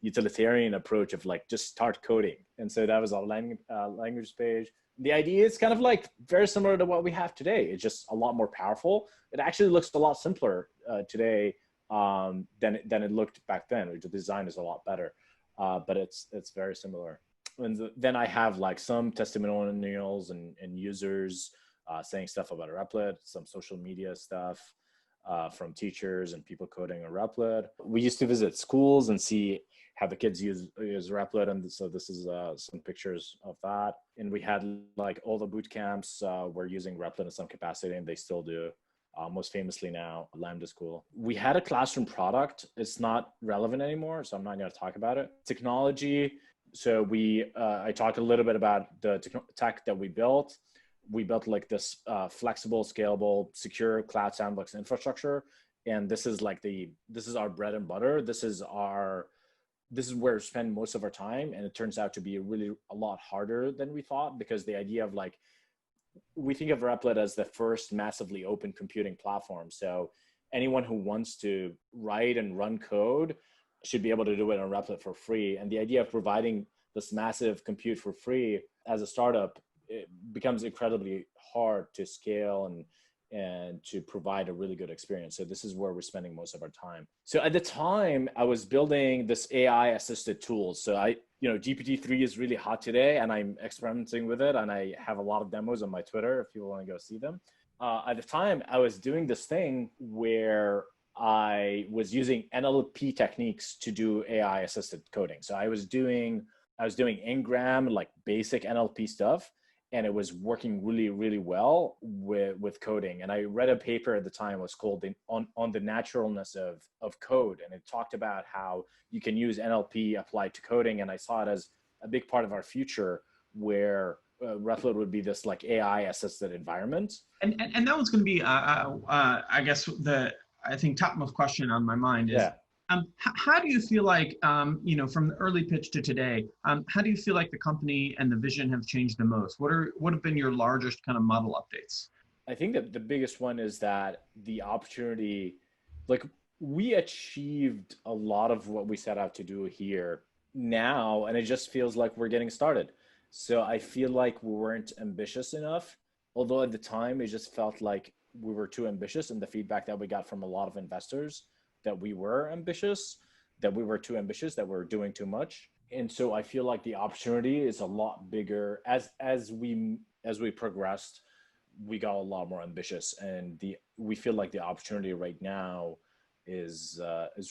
utilitarian approach of like just start coding. And so that was our language page. The idea is kind of like very similar to what we have today. It's just a lot more powerful. It actually looks a lot simpler today than it looked back then. The design is a lot better, but it's very similar. And then I have like some testimonials and users saying stuff about Repl.it, some social media stuff from teachers and people coding on Repl.it. We used to visit schools and see how the kids use Repl.it, and so this is some pictures of that. And we had like all the boot camps were using Repl.it in some capacity, and they still do. Most famously now, Lambda School. We had a classroom product. It's not relevant anymore, so I'm not going to talk about it. Technology. So I talked a little bit about the tech that we built. We built like this flexible, scalable, secure cloud sandbox infrastructure. And this is our bread and butter. This is where we spend most of our time. And it turns out to be a lot harder than we thought, because the idea of like, we think of Repl.it as the first massively open computing platform. So anyone who wants to write and run code should be able to do it on Repl.it for free. And the idea of providing this massive compute for free as a startup, it becomes incredibly hard to scale and to provide a really good experience. So this is where we're spending most of our time. So at the time, I was building this AI assisted tool. So GPT-3 is really hot today, and I'm experimenting with it, and I have a lot of demos on my Twitter if people want to go see them. At the time, I was doing this thing where I was using NLP techniques to do AI assisted coding. So I was doing Ngram, like basic NLP stuff, and it was working really, really well with coding. And I read a paper at the time, it was called on the naturalness of code. And it talked about how you can use NLP applied to coding. And I saw it as a big part of our future, where Repl.it would be this like AI assisted environment. And that one's going to be, I guess I think topmost question on my mind is, how do you feel like, from the early pitch to today, how do you feel like the company and the vision have changed the most? What have been your largest kind of model updates? I think that the biggest one is that the opportunity, like we achieved a lot of what we set out to do here now, and it just feels like we're getting started. So I feel like we weren't ambitious enough, although at the time it just felt like we were too ambitious, and the feedback that we got from a lot of investors that we were ambitious, that we were too ambitious, that we're doing too much. And so I feel like the opportunity is a lot bigger. As we progressed, we got a lot more ambitious, and we feel like the opportunity right now is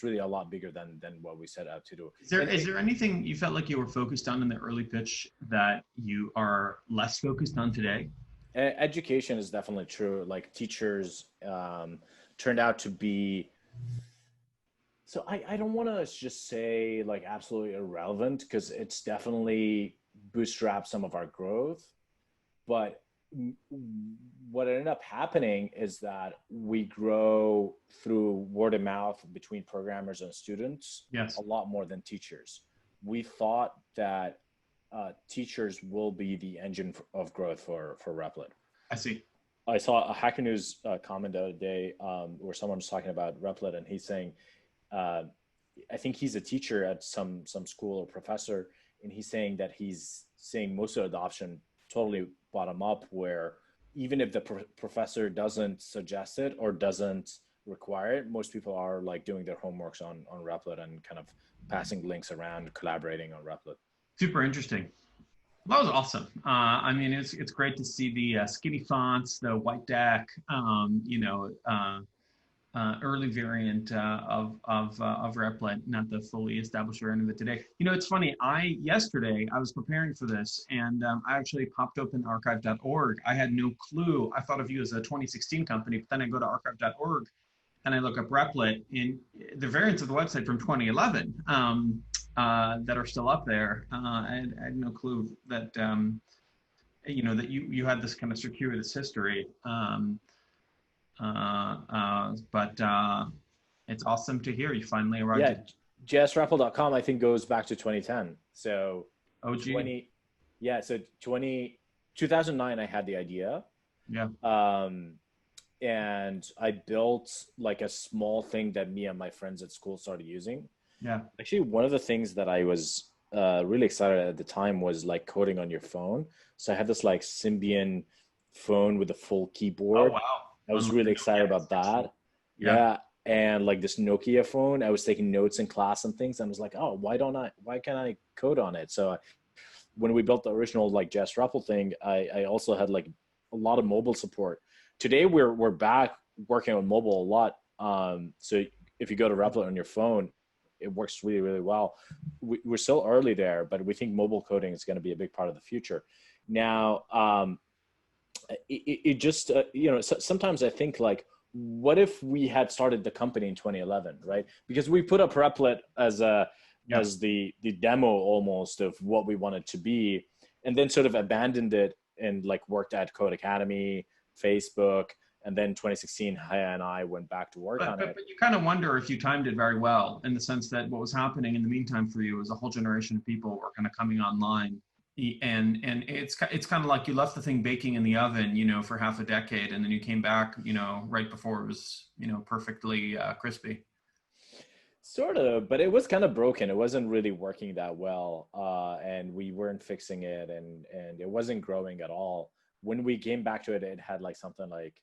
really a lot bigger than what we set out to do. Is there anything you felt like you were focused on in the early pitch that you are less focused on today? Education is definitely true. Like teachers turned out to be, so I don't want to just say like absolutely irrelevant, because it's definitely bootstrapped some of our growth. But what ended up happening is that we grow through word of mouth between programmers and students a lot more than teachers. We thought that teachers will be the engine of growth for Repl.it. I see. I saw a Hacker News comment the other day where someone was talking about Repl.it, and he's saying, I think he's a teacher at some school or professor, and he's saying that he's seeing most of the adoption totally bottom up, where even if the professor doesn't suggest it or doesn't require it, most people are like doing their homeworks on Repl.it and kind of passing links around, collaborating on Repl.it. Super interesting. That was awesome. I mean, it's great to see the skinny fonts, the white deck, early variant of Repl.it, not the fully established variant of it today. You know, it's funny. Yesterday I was preparing for this, and I actually popped open archive.org. I had no clue. I thought of you as a 2016 company, but then I go to archive.org and I look up Repl.it, in the variants of the website from 2011 that are still up there. I had no clue that you know, that you had this kind of circuitous history. But it's awesome to hear you finally arrived. Yeah, jsrepl.com I think goes back to 2010. So OG. 2009 I had the idea. Yeah. And I built like a small thing that me and my friends at school started using. Yeah. Actually, one of the things that I was really excited at the time was like coding on your phone. So I had this like Symbian phone with a full keyboard. Oh, wow. I was really excited about that. Yeah. And like this Nokia phone, I was taking notes in class and things. And I was like, oh, why can't I code on it? So when we built the original like JS-REPL thing, I also had like a lot of mobile support. Today we're back working on mobile a lot. So if you go to Repl.it on your phone, it works really, really well. We're still early there, but we think mobile coding is going to be a big part of the future. Now, it just, you know, sometimes I think like, what if we had started the company in 2011, right? Because we put up Repl.it as as the demo almost of what we wanted to be, and then sort of abandoned it and like worked at Code Academy, Facebook, and then 2016, Haya and I went back to work on it. But you kind of wonder if you timed it very well, in the sense that what was happening in the meantime for you was a whole generation of people were kind of coming online. And it's kind of like you left the thing baking in the oven, you know, for half a decade, and then you came back, you know, right before it was, you know, perfectly crispy. Sort of, but it was kind of broken. It wasn't really working that well, and we weren't fixing it, and it wasn't growing at all. When we came back to it, it had like something like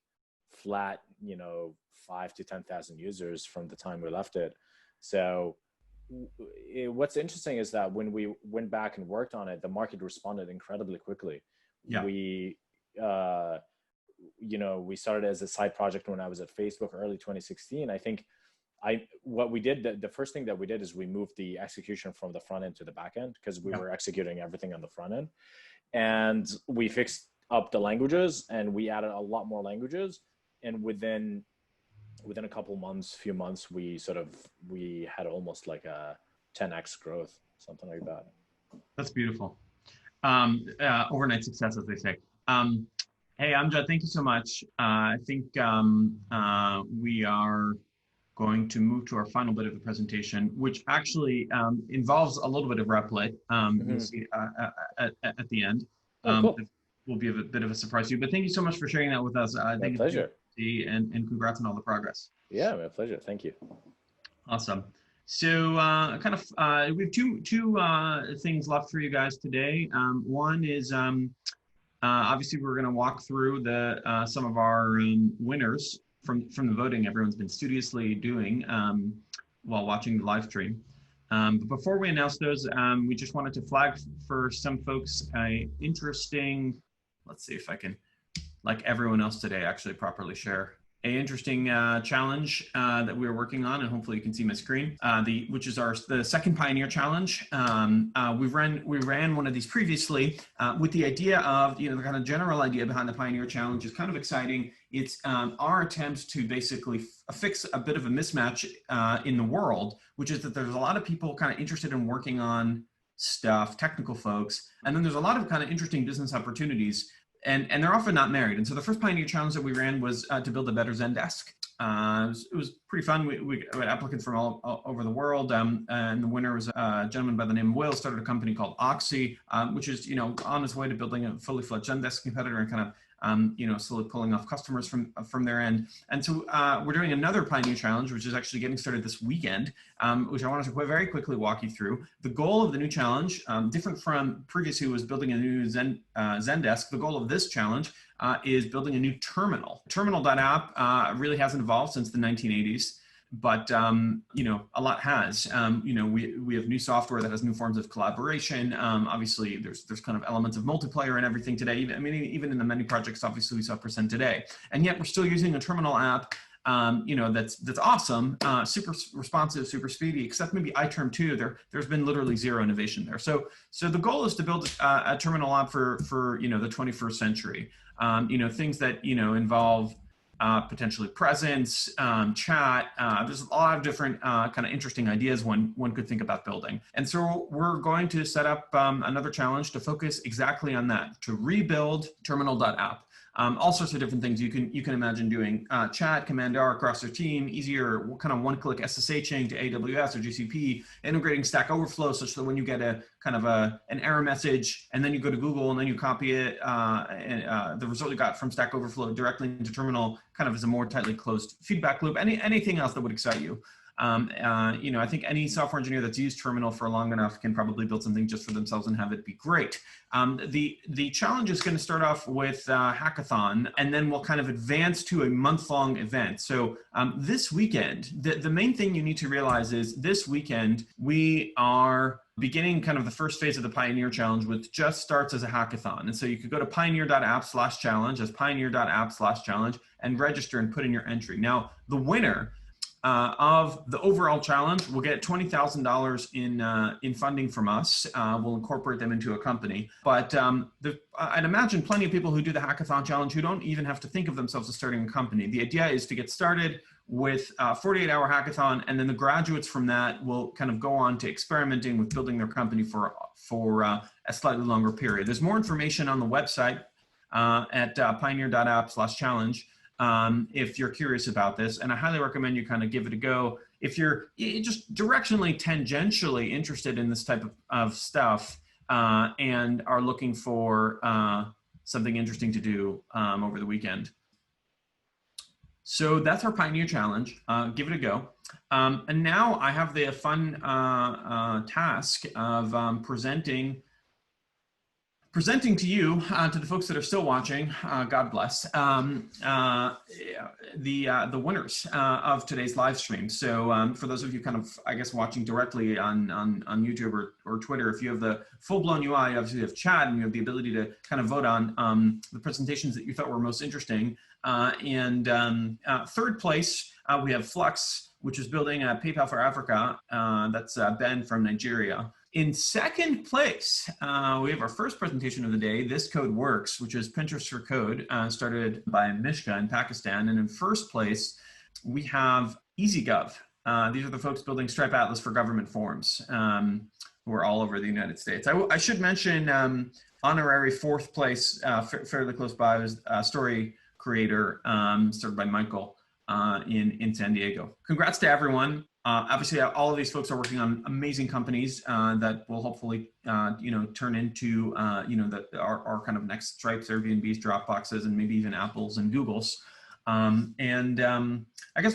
flat, you know, 5,000 to 10,000 users from the time we left it. So what's interesting is that when we went back and worked on it, the market responded incredibly quickly. Yeah. We, you know, we started as a side project when I was at Facebook early 2016. I think what we did, the first thing that we did is we moved the execution from the front end to the back end, because we were executing everything on the front end, and we fixed up the languages and we added a lot more languages. And within a few months, we had almost like a 10x growth, something like that. That's beautiful. Overnight success, as they say. Hey, Amjad, thank you so much. I think we are going to move to our final bit of the presentation, which actually involves a little bit of Repl.it. You'll see at the end. Cool. Will be a bit of a surprise to you, but thank you so much for sharing that with us. My pleasure. And congrats on all the progress. Yeah, my pleasure. Thank you. Awesome. So we have two things left for you guys today. One is obviously we're going to walk through some of our winners from the voting everyone's been studiously doing while watching the live stream. But before we announce those, we just wanted to flag for some folks interesting, let's see if I can, like everyone else today, actually properly share an interesting challenge that we are working on, and hopefully you can see my screen, which is the second Pioneer Challenge. We ran one of these previously with the idea of, you know, the kind of general idea behind the Pioneer Challenge is kind of exciting. It's our attempt to basically fix a bit of a mismatch in the world, which is that there's a lot of people kind of interested in working on stuff, technical folks, and then there's a lot of kind of interesting business opportunities, and they're often not married. And so the first Pioneer Challenge that we ran was to build a better Zendesk. It was pretty fun. We had applicants from all over the world, and the winner was a gentleman by the name of Will, started a company called Oxy, which is, you know, on its way to building a fully fledged Zendesk competitor and kind of you know, slowly pulling off customers from their end. And so we're doing another Pioneer Challenge, which is actually getting started this weekend, which I wanted to very quickly walk you through. The goal of the new challenge, different from previous who was building a new Zendesk, the goal of this challenge is building a new terminal. Terminal.app really hasn't evolved since the 1980s. But you know, a lot has. You know, we have new software that has new forms of collaboration. Obviously, there's kind of elements of multiplayer and everything today. Even in the many projects, obviously, we saw present today. And yet, we're still using a terminal app that's awesome, super responsive, super speedy, except maybe iTerm 2, there's been literally zero innovation there. So the goal is to build a terminal app for the 21st century. Things that, involve potentially presence, chat. There's a lot of different kind of interesting ideas one could think about building. And so we're going to set up another challenge to focus exactly on that, to rebuild terminal.app. All sorts of different things you can imagine doing. Chat, Command R across your team, easier kind of one-click SSHing to AWS or GCP, integrating Stack Overflow such that when you get a kind of an error message and then you go to Google and then you copy it, the result you got from Stack Overflow directly into terminal kind of is a more tightly closed feedback loop. Anything else that would excite you. I think any software engineer that's used terminal for long enough can probably build something just for themselves and have it be great. The challenge is going to start off with hackathon, and then we'll kind of advance to a month-long event. So this weekend, the main thing you need to realize is this weekend we are beginning kind of the first phase of the Pioneer Challenge, which just starts as a hackathon. And so you could go to pioneer.app/challenge as pioneer.app/challenge and register and put in your entry. Now, the winner of the overall challenge will get $20,000 in funding from us. We'll incorporate them into a company. But I'd imagine plenty of people who do the hackathon challenge who don't even have to think of themselves as starting a company. The idea is to get started with a 48-hour hackathon, and then the graduates from that will kind of go on to experimenting with building their company for a slightly longer period. There's more information on the website at pioneer.app/challenge. If you're curious about this, and I highly recommend you kind of give it a go. If you're just directionally, tangentially interested in this type of stuff and are looking for something interesting to do over the weekend. So that's our Pioneer Challenge. Give it a go. And now I have the fun task of presenting to you, to the folks that are still watching, God bless, the winners of today's live stream. So for those of you kind of, I guess, watching directly on YouTube or Twitter, if you have the full-blown UI, you obviously have chat and you have the ability to kind of vote on the presentations that you thought were most interesting. Third place, we have Flux, which is building a PayPal for Africa. That's Ben from Nigeria. In second place, we have our first presentation of the day, ThisCodeWorks, which is Pinterest for Code, started by Mishka in Pakistan. And in first place, we have EsayGov. These are the folks building Stripe Atlas for government forms, who are all over the United States. I should mention honorary fourth place, fairly close by, was Story Creator, started by Michael in San Diego. Congrats to everyone. Obviously, all of these folks are working on amazing companies that will hopefully, turn into, our kind of next Stripes, Airbnbs, Dropboxes, and maybe even Apples and Googles. I guess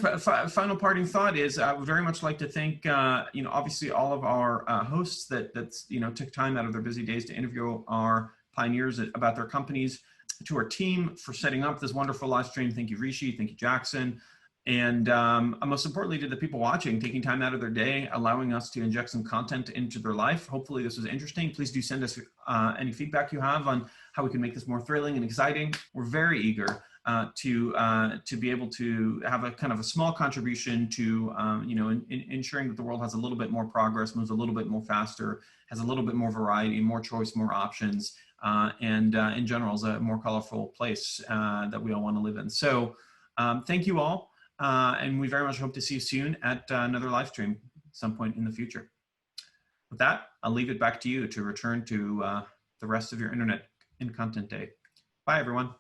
final parting thought is I would very much like to thank, obviously all of our hosts that took time out of their busy days to interview our pioneers about their companies, to our team for setting up this wonderful live stream. Thank you, Rishi. Thank you, Jackson. And most importantly, to the people watching, taking time out of their day, allowing us to inject some content into their life. Hopefully this was interesting. Please do send us any feedback you have on how we can make this more thrilling and exciting. We're very eager to be able to have a kind of a small contribution to, ensuring that the world has a little bit more progress, moves a little bit more faster, has a little bit more variety, more choice, more options, and in general is a more colorful place that we all want to live in. So thank you all. And we very much hope to see you soon at another live stream at some point in the future. With that, I'll leave it back to you to return to the rest of your internet and content day. Bye, everyone.